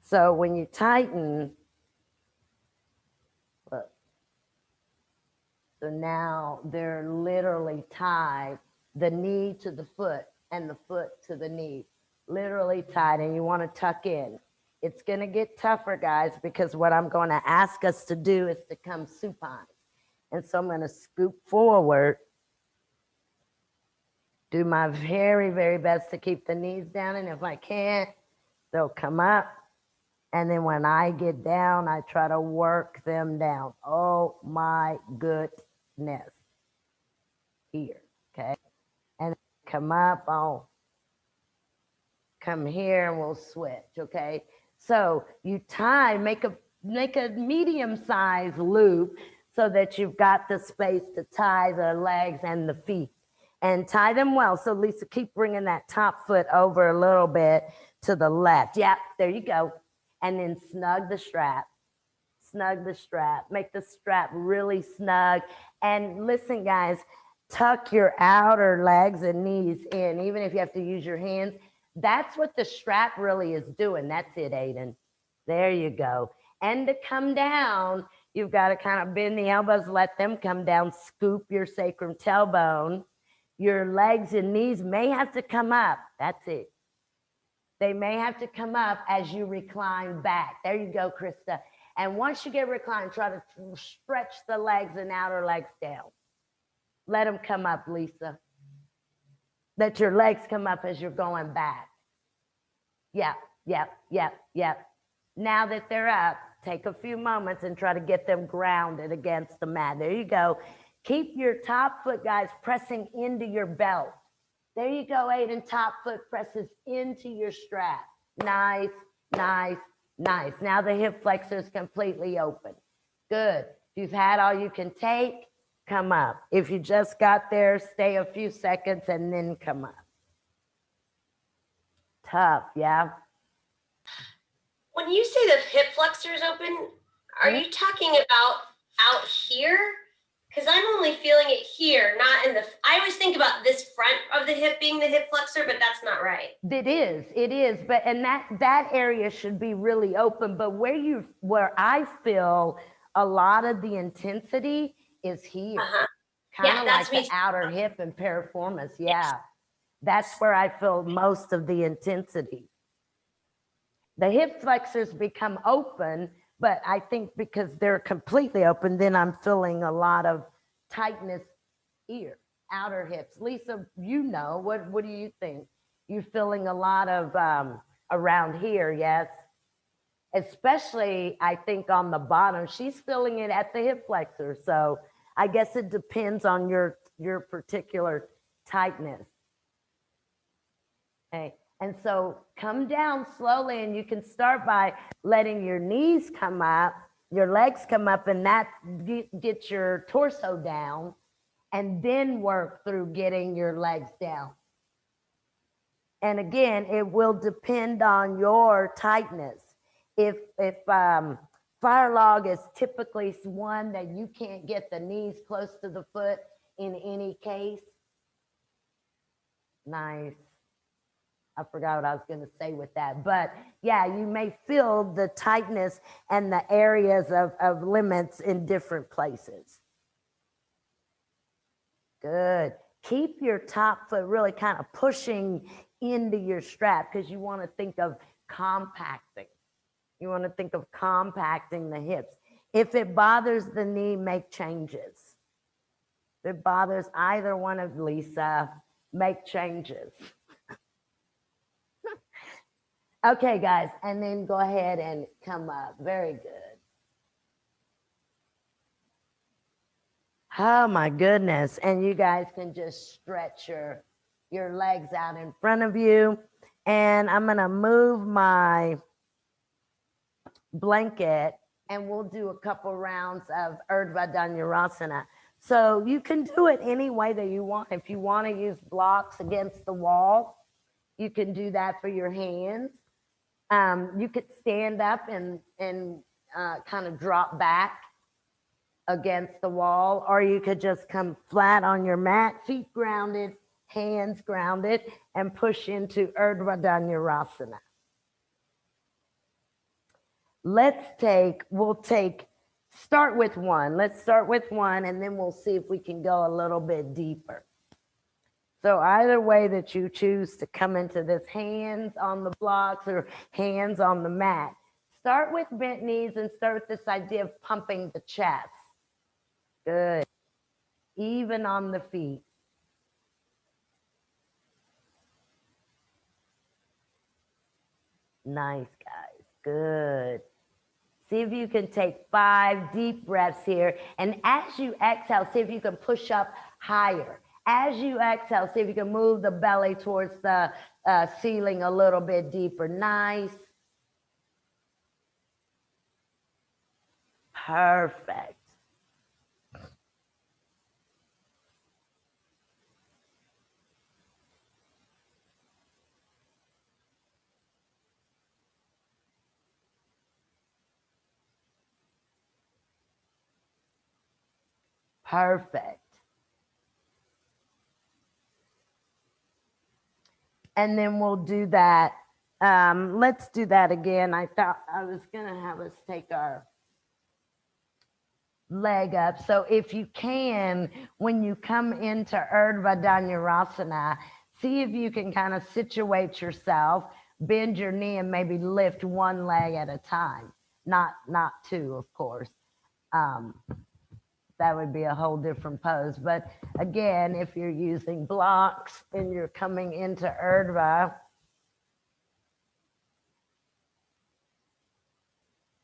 So when you tighten, look, so now they're literally tied, the knee to the foot and the foot to the knee, literally tied, and you want to tuck in. It's going to get tougher, guys, because what I'm going to ask us to do is to come supine. And so I'm going to scoop forward, do my very, very best to keep the knees down. And if I can't, they'll come up. And then when I get down, I try to work them down. Oh my goodness. Here, okay? And come up, I'll come here and we'll switch, okay? So you tie, make a medium-sized loop so that you've got the space to tie the legs and the feet. And tie them well. So Lisa, keep bringing that top foot over a little bit to the left. Yep, there you go. And then snug the strap. Snug the strap. Make the strap really snug. And listen, guys, tuck your outer legs and knees in, even if you have to use your hands. That's what the strap really is doing. That's it, Aiden. There you go. And to come down, you've got to kind of bend the elbows, let them come down, scoop your sacrum tailbone. Your legs and knees may have to come up. That's it. They may have to come up as you recline back. There you go, Krista. And once you get reclined, try to stretch the legs and outer legs down. Let them come up, Lisa. Let your legs come up as you're going back. Yep, yep, yep, yep. Now that they're up, take a few moments and try to get them grounded against the mat. There you go. Keep your top foot, guys, pressing into your belt. There you go, Aiden. Top foot presses into your strap. Nice, nice, nice. Now the hip flexor is completely open. Good. If you've had all you can take, come up. If you just got there, stay a few seconds and then come up. Tough, yeah? When you say the hip flexor is open, are you talking about out here? Because I'm only feeling it here, not in the. I always think about this front of the hip being the hip flexor, but that's not right. It is, but and that area should be really open. But where I feel a lot of the intensity is here, kind of like the outer hip and piriformis. Yeah, that's where I feel most of the intensity. The hip flexors become open, but I think because they're completely open, then I'm feeling a lot of tightness here, outer hips. Lisa, you know, what do you think? You're feeling a lot of around here, yes? Especially, I think, on the bottom. She's feeling it at the hip flexor. So I guess it depends on your particular tightness. Okay. And so come down slowly, and you can start by letting your knees come up, your legs come up, and that get your torso down, and then work through getting your legs down. And again, it will depend on your tightness. If fire log is typically one that you can't get the knees close to the foot in any case. Nice. I forgot what I was going to say with that. But yeah, you may feel the tightness and the areas of limits in different places. Good. Keep your top foot really kind of pushing into your strap because you want to think of compacting. You want to think of compacting the hips. If it bothers the knee, make changes. If it bothers either one of Lisa, make changes. Okay, guys, and then go ahead and come up. Very good. Oh my goodness. And you guys can just stretch your legs out in front of you. And I'm going to move my blanket and we'll do a couple rounds of Urdhva Dhanurasana. So you can do it any way that you want. If you want to use blocks against the wall, you can do that for your hands. You could stand up and kind of drop back against the wall, or you could just come flat on your mat, feet grounded, hands grounded, and push into Urdhva Dhanurasana. Start with one. Let's start with one, and then we'll see if we can go a little bit deeper. So either way that you choose to come into this, hands on the blocks or hands on the mat, start with bent knees and start with this idea of pumping the chest. Good. Even on the feet. Nice, guys. Good. See if you can take 5 deep breaths here. And as you exhale, see if you can push up higher. As you exhale, see if you can move the belly towards the ceiling a little bit deeper. Nice. Perfect. Perfect. And then we'll do that. Let's do that again. I thought I was going to have us take our leg up. So if you can, when you come into Urdhva Dhanurasana, see if you can kind of situate yourself, bend your knee, and maybe lift one leg at a time. Not two, of course. Um, that would be a whole different pose. But again, if you're using blocks and you're coming into Urdhva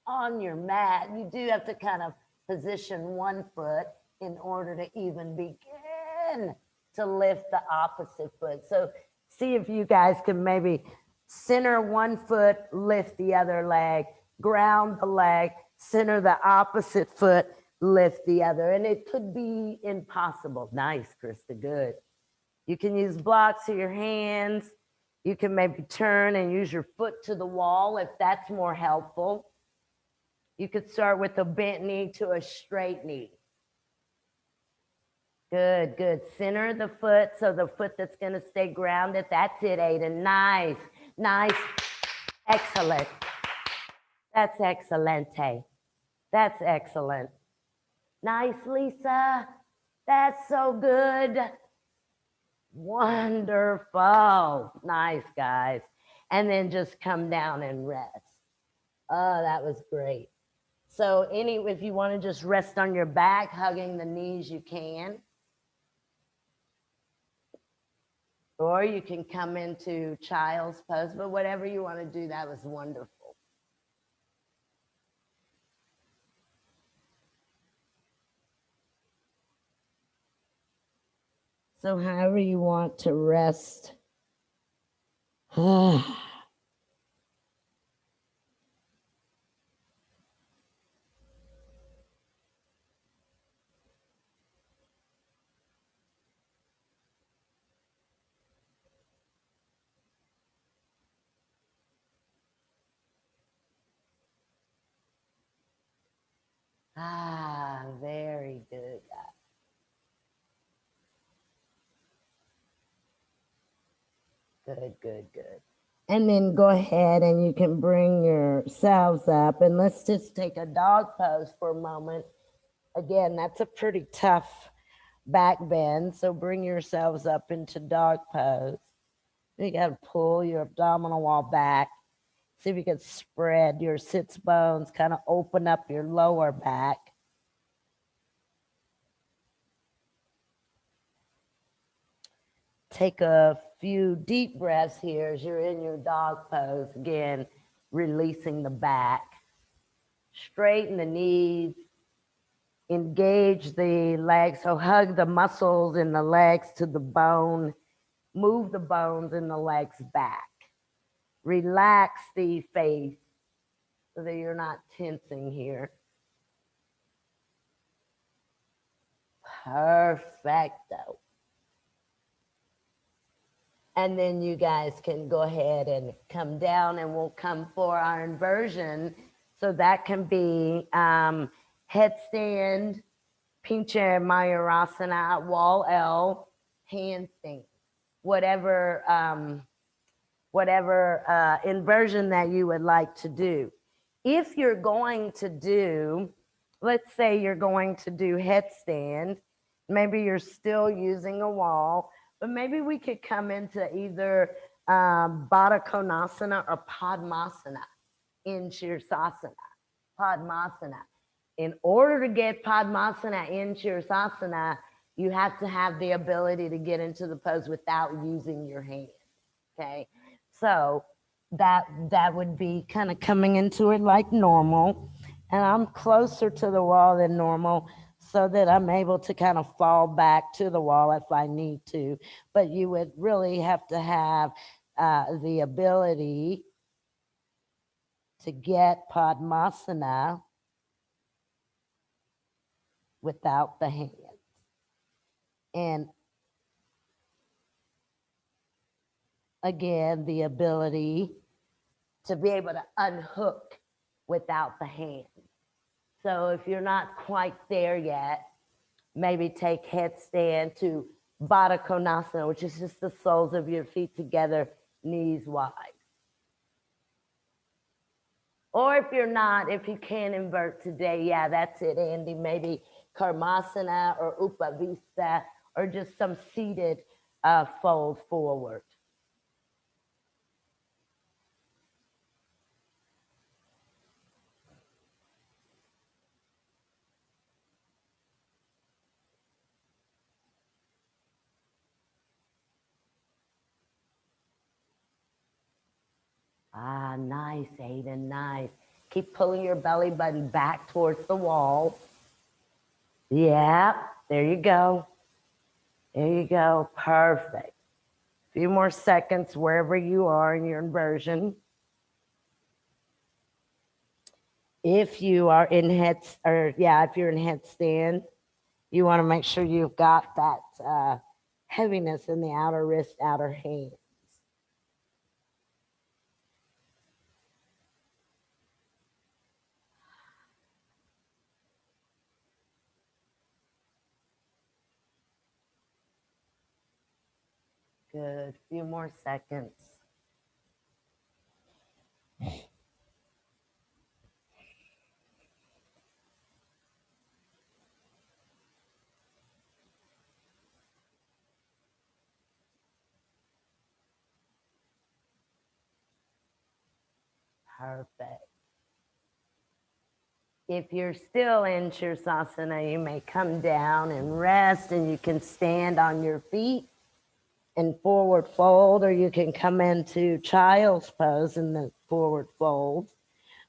on your mat, you do have to kind of position one foot in order to even begin to lift the opposite foot. So see if you guys can maybe center one foot, lift the other leg, ground the leg, center the opposite foot, lift the other. And it could be impossible. Nice, Krista, good. You can use blocks of your hands. You can maybe turn and use your foot to the wall if that's more helpful. You could start with a bent knee to a straight knee. Good, good. Center the foot, so the foot that's going to stay grounded. That's it, Aiden. Nice, nice. Excellent. That's excelente. That's excellent. Nice, Lisa. That's so good. Wonderful. Nice, guys. And then just come down and rest. Oh, that was great. So if you want to just rest on your back, hugging the knees, you can. Or you can come into child's pose, but whatever you want to do, that was wonderful. So however you want to rest. Very good. Good, good, good. And then go ahead and you can bring yourselves up and let's just take a dog pose for a moment. Again, that's a pretty tough back bend. So bring yourselves up into dog pose. You got to pull your abdominal wall back. See if you can spread your sits bones, kind of open up your lower back. Take a few deep breaths here as you're in your dog pose. Again, releasing the back. Straighten the knees Engage the legs. So hug the muscles in the legs to the bone. Move the bones in the legs back. Relax the face so that you're not tensing here. Perfecto. And then you guys can go ahead and come down and we'll come for our inversion. So that can be headstand, pincha mayurasana, wall L, handstand, whatever inversion that you would like to do. If you're going to do, let's say you're going to do headstand, maybe you're still using a wall, but maybe we could come into either Baddha Konasana or Padmasana in Shirsasana. Padmasana. In order to get Padmasana in Shirsasana, you have to have the ability to get into the pose without using your hand. Okay, so that would be kind of coming into it like normal, and I'm closer to the wall than normal, so that I'm able to kind of fall back to the wall if I need to. But you would really have to have the ability to get Padmasana without the hands, and again the ability to be able to unhook without the hands. So if you're not quite there yet, maybe take headstand to Baddha Konasana, which is just the soles of your feet together, knees wide. Or if you're not, if you can't invert today, yeah, that's it, Andy. Maybe Karmasana or Upavista or just some seated fold forward. Ah, nice, Aiden, nice. Keep pulling your belly button back towards the wall. Yeah, there you go. There you go. Perfect. A few more seconds wherever you are in your inversion. If you are in if you're in headstand, you want to make sure you've got that heaviness in the outer wrist, outer hand. Good. Few more seconds. Perfect. If you're still in Shirsasana, you may come down and rest, and you can stand on your feet and forward fold, or you can come into child's pose in the forward fold.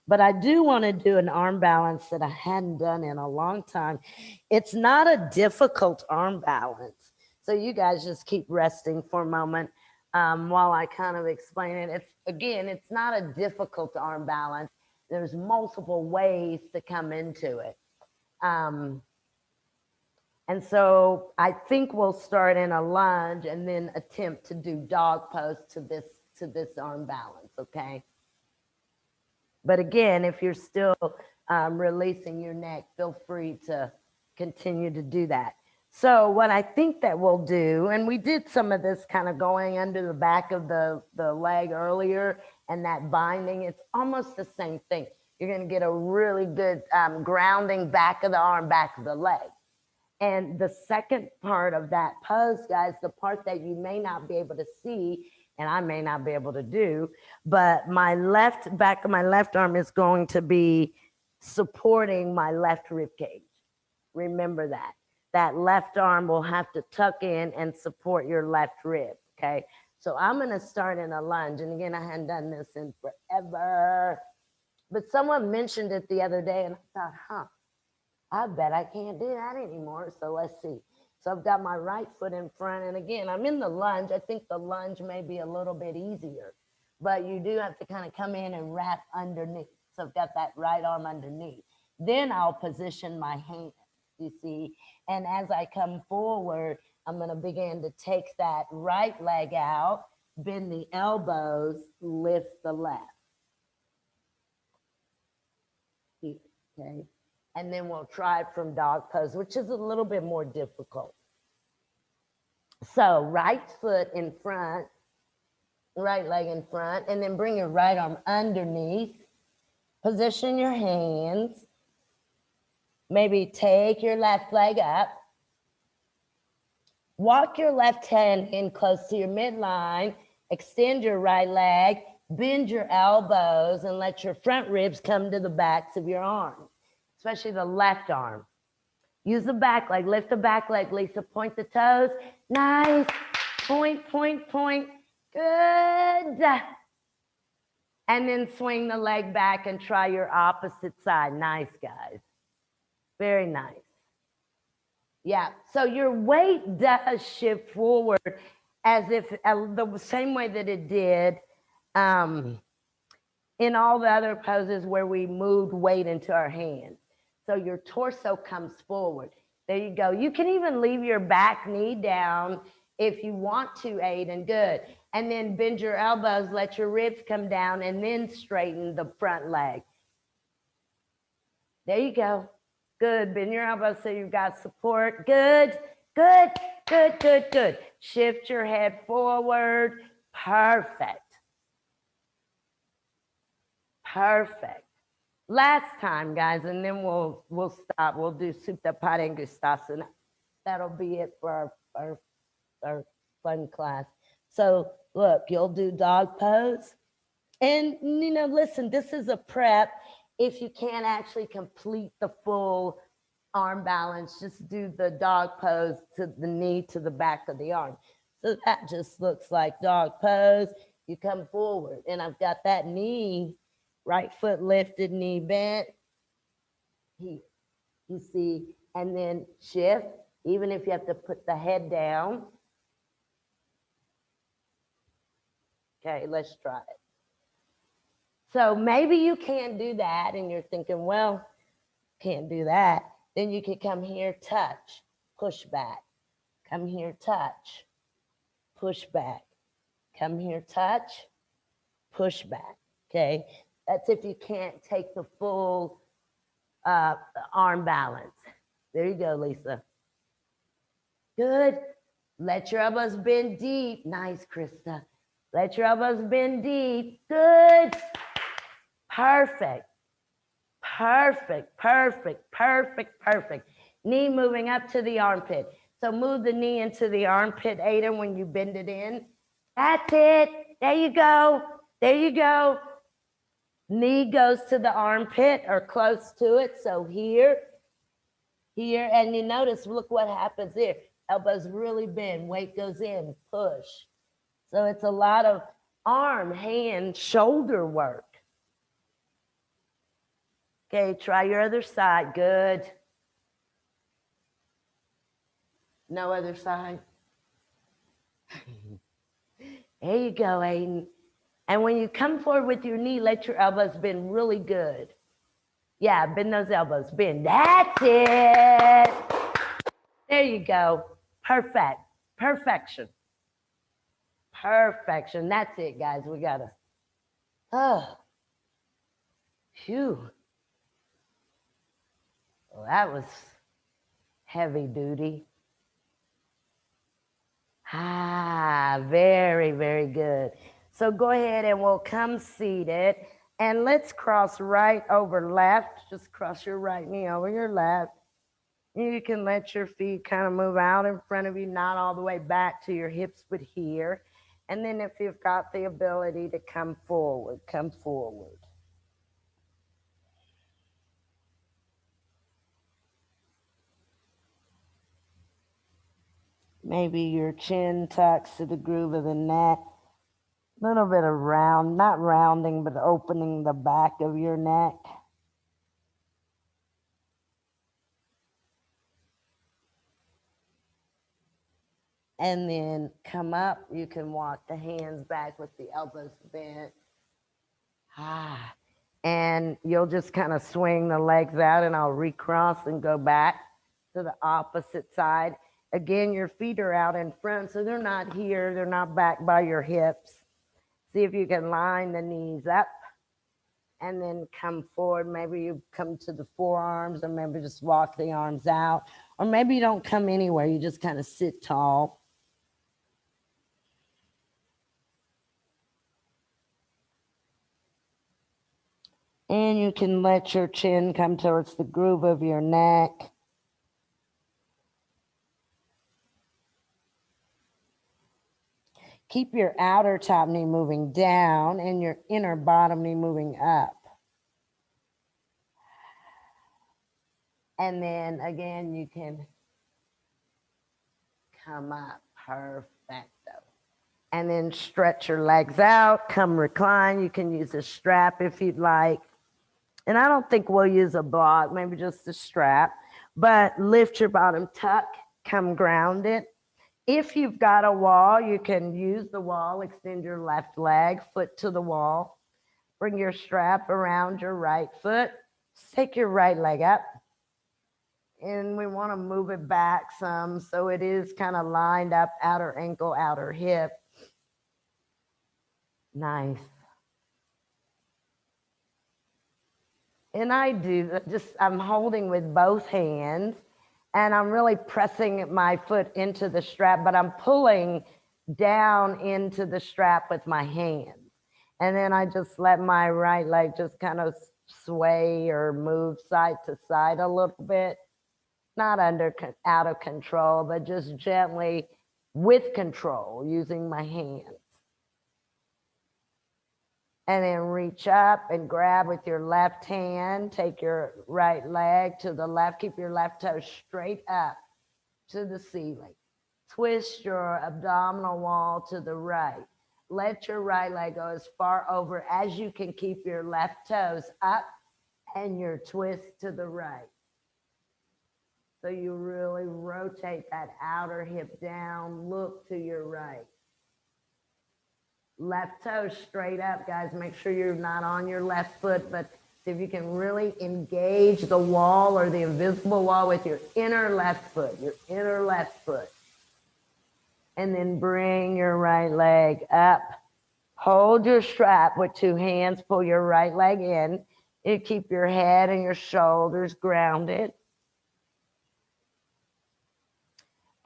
But I do want to do an arm balance that I hadn't done in a long time. It's not a difficult arm balance. So you guys just keep resting for a moment while I kind of explain it. It's not a difficult arm balance. There's multiple ways to come into it. Um, and so I think we'll start in a lunge and then attempt to do dog pose to this arm balance, okay? But again, if you're still releasing your neck, feel free to continue to do that. So what I think that we'll do, and we did some of this kind of going under the back of the leg earlier, and that binding, it's almost the same thing. You're going to get a really good grounding back of the arm, back of the leg. And the second part of that pose, guys, the part that you may not be able to see, and I may not be able to do, but my left back of my left arm is going to be supporting my left rib cage. Remember that. That left arm will have to tuck in and support your left rib. Okay. So I'm going to start in a lunge. And again, I hadn't done this in forever. But someone mentioned it the other day, and I thought, I bet I can't do that anymore. So let's see. So I've got my right foot in front. And again, I'm in the lunge. I think the lunge may be a little bit easier, but you do have to kind of come in and wrap underneath. So I've got that right arm underneath. Then I'll position my hand, you see. And as I come forward, I'm going to begin to take that right leg out, bend the elbows, lift the left. Here, okay. And then we'll try it from dog pose, which is a little bit more difficult. So right foot in front, right leg in front, and then bring your right arm underneath. Position your hands. Maybe take your left leg up. Walk your left hand in close to your midline. Extend your right leg. Bend your elbows and let your front ribs come to the backs of your arms, especially the left arm. Use the back leg. Lift the back leg, Lisa. Point the toes. Nice. Point, point, point. Good. And then swing the leg back and try your opposite side. Nice, guys. Very nice. Yeah. So your weight does shift forward as if the same way that it did in all the other poses where we moved weight into our hands. So your torso comes forward. There you go. You can even leave your back knee down if you want to, Aiden. Good. And then bend your elbows, let your ribs come down, and then straighten the front leg. There you go. Good. Bend your elbows so you've got support. Good. Good. Good. Good. Good. Shift your head forward. Perfect. Perfect. Last time, guys, and then we'll stop. We'll do Supta Padangustasana. That'll be it for our fun class. So look, you'll do dog pose. And listen, this is a prep. If you can't actually complete the full arm balance, just do the dog pose to the knee to the back of the arm. So that just looks like dog pose. You come forward, and I've got that knee, right foot lifted, knee bent. Here, you see, and then shift, even if you have to put the head down. Okay, let's try it. So maybe you can't do that, and you're thinking, well, can't do that. Then you can come here, touch, push back. Come here, touch, push back. Come here, touch, push back. Okay, that's if you can't take the full arm balance. There you go, Lisa. Good. Let your elbows bend deep. Nice, Krista. Let your elbows bend deep. Good. Perfect. Perfect, perfect, perfect, perfect. Knee moving up to the armpit. So move the knee into the armpit, Aiden, when you bend it in. That's it. There you go. There you go. Knee goes to the armpit or close to it. So here, and you notice, look what happens here. Elbows really bend, weight goes in, push. So it's a lot of arm, hand, shoulder work. Okay, try your other side. Good. No other side. There you go, Aiden. And when you come forward with your knee, let your elbows bend really good. Yeah, bend those elbows. Bend. That's it. There you go. Perfect. Perfection. Perfection. That's it, guys. We got to. Oh. Phew. Well, that was heavy duty. Ah, very, very good. So go ahead and we'll come seated. And let's cross right over left. Just cross your right knee over your left. You can let your feet kind of move out in front of you, not all the way back to your hips, but here. And then if you've got the ability to come forward, come forward. Maybe your chin tucks to the groove of the neck. A little bit of round, not rounding, but opening the back of your neck. And then come up. You can walk the hands back with the elbows bent. Ah. And you'll just kind of swing the legs out, and I'll recross and go back to the opposite side. Again, your feet are out in front, so they're not here. They're not back by your hips. See if you can line the knees up and then come forward. Maybe you come to the forearms, or maybe just walk the arms out. Or maybe you don't come anywhere. You just kind of sit tall. And you can let your chin come towards the groove of your neck. Keep your outer top knee moving down and your inner bottom knee moving up. And then again, you can come up. Perfecto. And then stretch your legs out, come recline. You can use a strap if you'd like. And I don't think we'll use a block, maybe just a strap. But lift your bottom tuck, come grounded. If you've got a wall, you can use the wall, extend your left leg, foot to the wall. Bring your strap around your right foot. Take your right leg up. And we want to move it back some so it is kind of lined up, outer ankle, outer hip. Nice. And I do just, I'm holding with both hands and I'm really pressing my foot into the strap, but I'm pulling down into the strap with my hands. And then I just let my right leg just kind of sway or move side to side a little bit. Not out of control, but just gently with control using my hands. And then reach up and grab with your left hand. Take your right leg to the left. Keep your left toe straight up to the ceiling. Twist your abdominal wall to the right. Let your right leg go as far over as you can. Keep your left toes up and your twist to the right. So you really rotate that outer hip down. Look to your right. Left toe straight up, guys. Make sure you're not on your left foot, but see if you can really engage the wall or the invisible wall with your inner left foot, And then bring your right leg up. Hold your strap with two hands. Pull your right leg in. You keep your head and your shoulders grounded.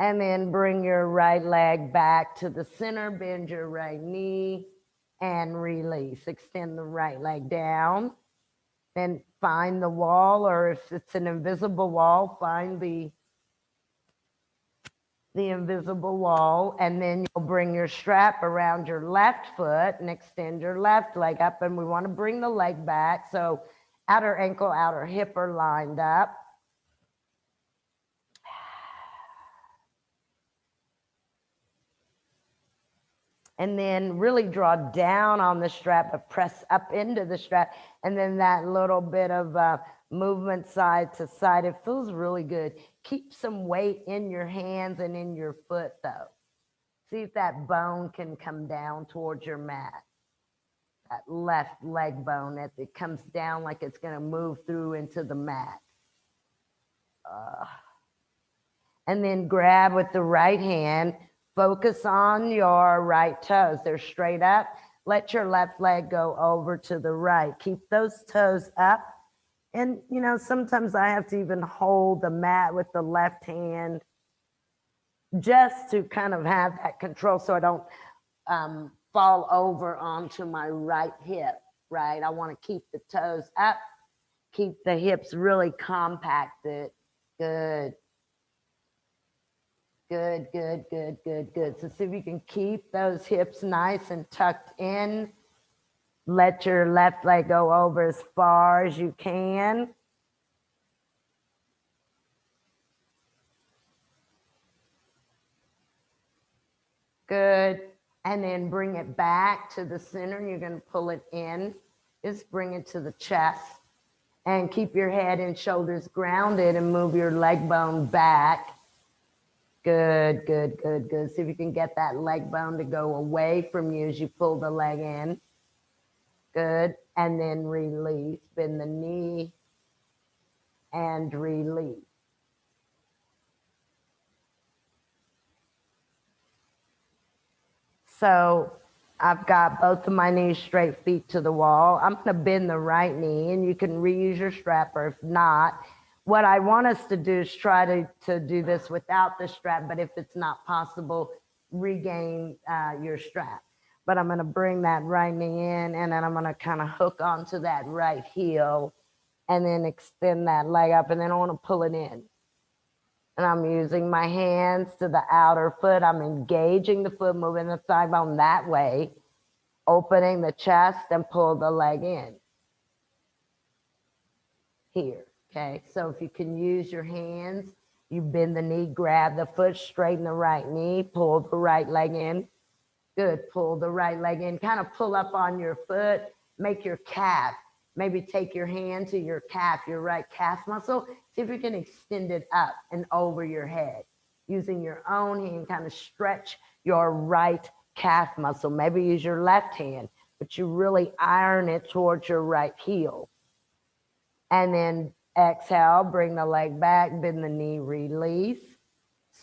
And then bring your right leg back to the center. Bend your right knee and release. Extend the right leg down. Then find the wall, or if it's an invisible wall, find the invisible wall. And then you'll bring your strap around your left foot and extend your left leg up. And we want to bring the leg back. So outer ankle, outer hip are lined up. And then really draw down on the strap, but press up into the strap. And then that little bit of movement side to side, it feels really good. Keep some weight in your hands and in your foot though. See if that bone can come down towards your mat. That left leg bone, that it comes down like it's gonna move through into the mat. And then grab with the right hand. Focus on your right toes. They're straight up. Let your left leg go over to the right. Keep those toes up. And, you know, sometimes I have to even hold the mat with the left hand just to kind of have that control so I don't fall over onto my right hip, right? I want to keep the toes up, keep the hips really compacted. Good. Good, good, good, good, good. So see if you can keep those hips nice and tucked in. Let your left leg go over as far as you can. Good. And then bring it back to the center. You're going to pull it in. Just bring it to the chest. And keep your head and shoulders grounded and move your leg bone back. Good, good, good, good. See if you can get that leg bone to go away from you as you pull the leg in. Good. And then release. Bend the knee and release. So I've got both of my knees straight, feet to the wall. I'm going to bend the right knee, and you can reuse your strap, or if not, what I want us to do is try to do this without the strap, but if it's not possible, regain your strap. But I'm going to bring that right knee in, and then I'm going to kind of hook onto that right heel and then extend that leg up, and then I want to pull it in. And I'm using my hands to the outer foot. I'm engaging the foot, moving the thigh bone that way, opening the chest and pull the leg in here. Okay, so if you can use your hands, you bend the knee, grab the foot, straighten the right knee, pull the right leg in. Good, pull the right leg in, kind of pull up on your foot, make your calf. Maybe take your hand to your calf, your right calf muscle. See if you can extend it up and over your head. Using your own hand, kind of stretch your right calf muscle. Maybe use your left hand, but you really iron it towards your right heel. And then exhale, bring the leg back, bend the knee, release.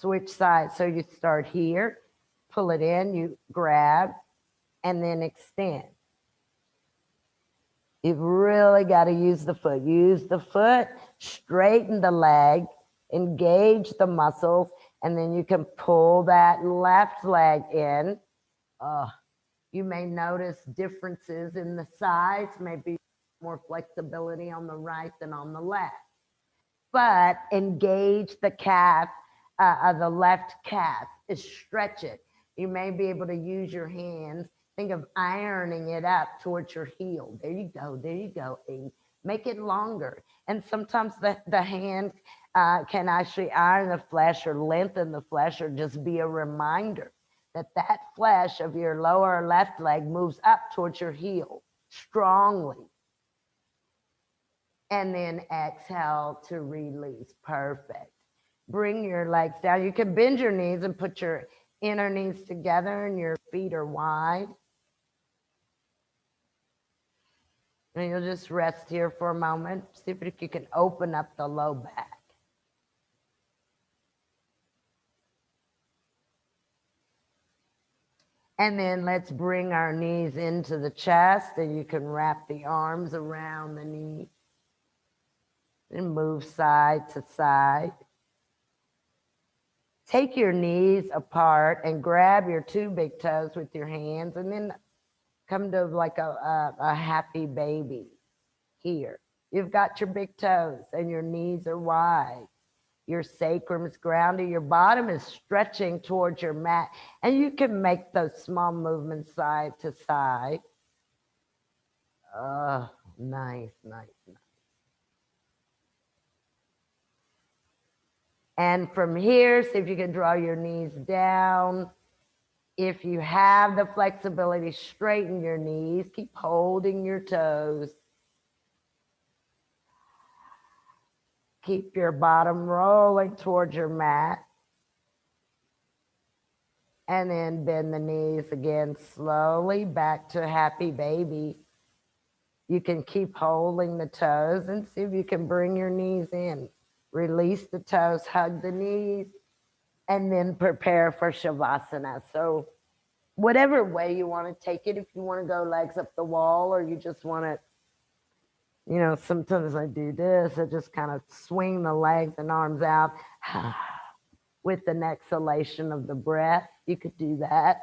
Switch sides. So you start here, pull it in, you grab, and then extend. You've really got to use the foot. Use the foot, straighten the leg, engage the muscles, and then you can pull that left leg in. You may notice differences in the sides, maybe more flexibility on the right than on the left. But engage the calf, the left calf, is stretch it. You may be able to use your hands. Think of ironing it up towards your heel. There you go. There you go. And make it longer. And sometimes the hand can actually iron the flesh or lengthen the flesh or just be a reminder that that flesh of your lower left leg moves up towards your heel strongly. And then exhale to release. Perfect. Bring your legs down. You can bend your knees and put your inner knees together and your feet are wide. And you'll just rest here for a moment. See if you can open up the low back. And then let's bring our knees into the chest, and you can wrap the arms around the knee and move side to side. Take your knees apart and grab your two big toes with your hands, and then come to like a happy baby here. You've got your big toes and your knees are wide. Your sacrum is grounded. Your bottom is stretching towards your mat. And you can make those small movements side to side. Oh, nice, nice, nice. And from here, see if you can draw your knees down. If you have the flexibility, straighten your knees. Keep holding your toes. Keep your bottom rolling towards your mat. And then bend the knees again slowly back to happy baby. You can keep holding the toes and see if you can bring your knees in. Release the toes, hug the knees, and then prepare for Shavasana. So whatever way you want to take it, if you want to go legs up the wall or you just want to, sometimes I do this. I just kind of swing the legs and arms out with an exhalation of the breath. You could do that.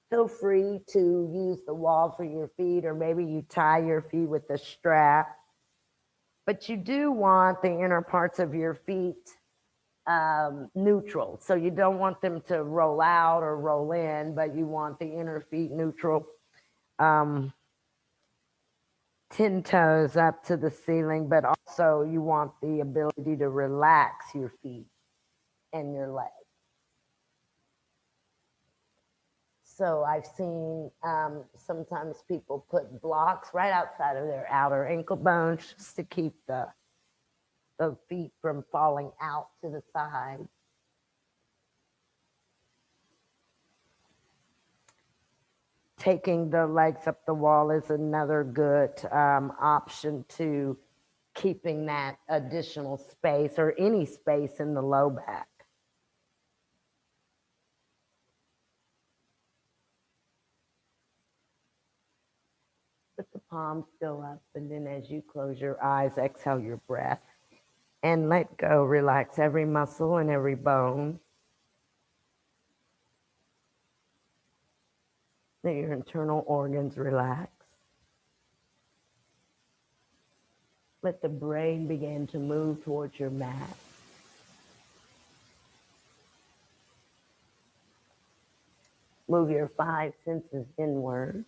Feel free to use the wall for your feet, or maybe you tie your feet with a strap. But you do want the inner parts of your feet neutral. So you don't want them to roll out or roll in, but you want the inner feet neutral. 10 toes up to the ceiling, but also you want the ability to relax your feet and your legs. So I've seen sometimes people put blocks right outside of their outer ankle bones just to keep the the feet from falling out to the side. Taking the legs up the wall is another good option to keeping that additional space or any space in the low back. Let the palms go up, and then as you close your eyes, exhale your breath and let go. Relax every muscle and every bone. Let your internal organs relax. Let the brain begin to move towards your mat. Move your five senses inward.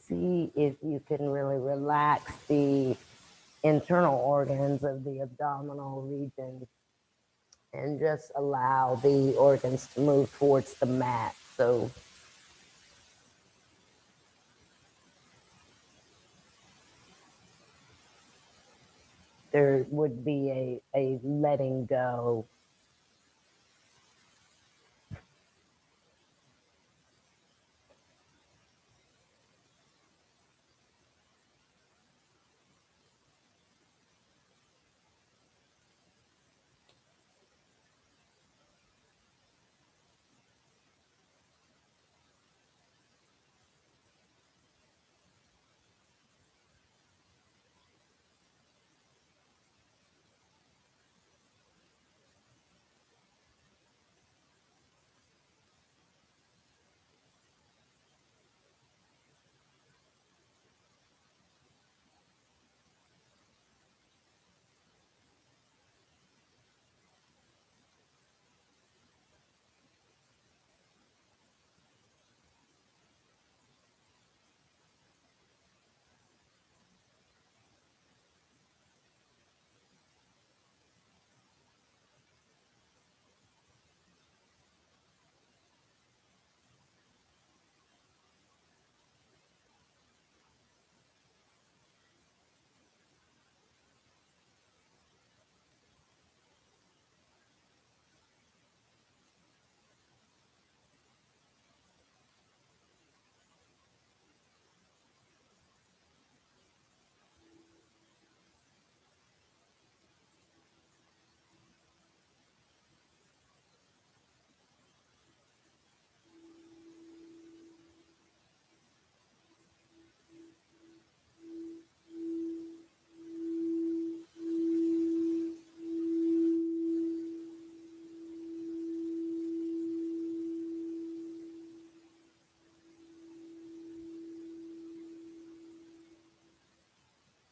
See if you can really relax the internal organs of the abdominal region and just allow the organs to move towards the mat. So there would be a letting go.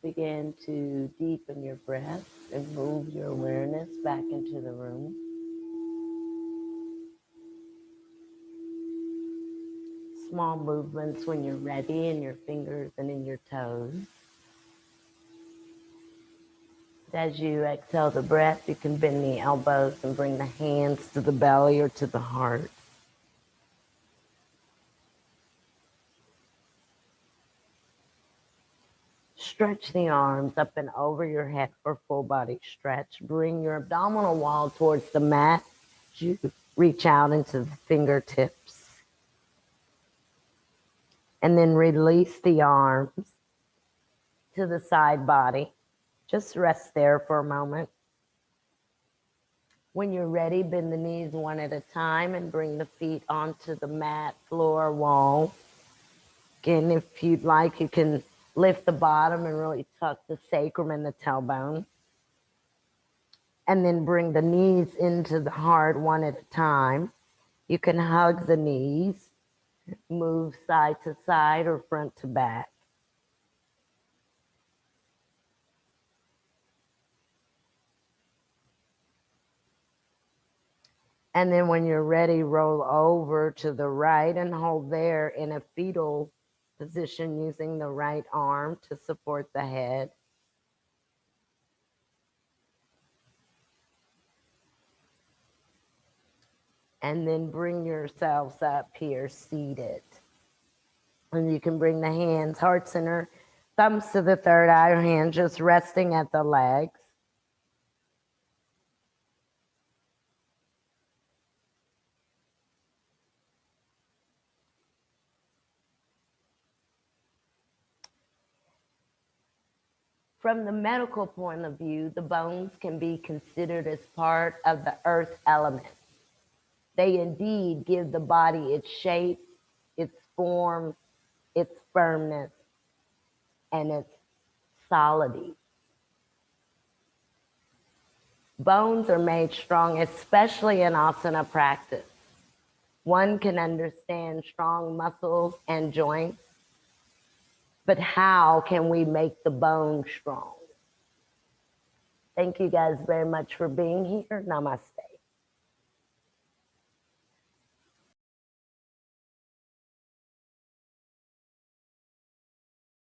Begin to deepen your breath and move your awareness back into the room. Small movements when you're ready in your fingers and in your toes. As you exhale the breath, you can bend the elbows and bring the hands to the belly or to the heart. Stretch the arms up and over your head for full body stretch. Bring your abdominal wall towards the mat. You reach out into the fingertips. And then release the arms to the side body. Just rest there for a moment. When you're ready, bend the knees one at a time and bring the feet onto the mat, floor, wall. Again, if you'd like, you can lift the bottom and really tuck the sacrum and the tailbone. And then bring the knees into the heart one at a time. You can hug the knees, move side to side or front to back. And then when you're ready, roll over to the right and hold there in a fetal position using the right arm to support the head. And then bring yourselves up here seated. And you can bring the hands, heart center, thumbs to the third eye, hand just resting at the legs. From the medical point of view, the bones can be considered as part of the earth element. They indeed give the body its shape, its form, its firmness, and its solidity. Bones are made strong, especially in asana practice. One can understand strong muscles and joints, but how can we make the bone strong? Thank you guys very much for being here. Namaste.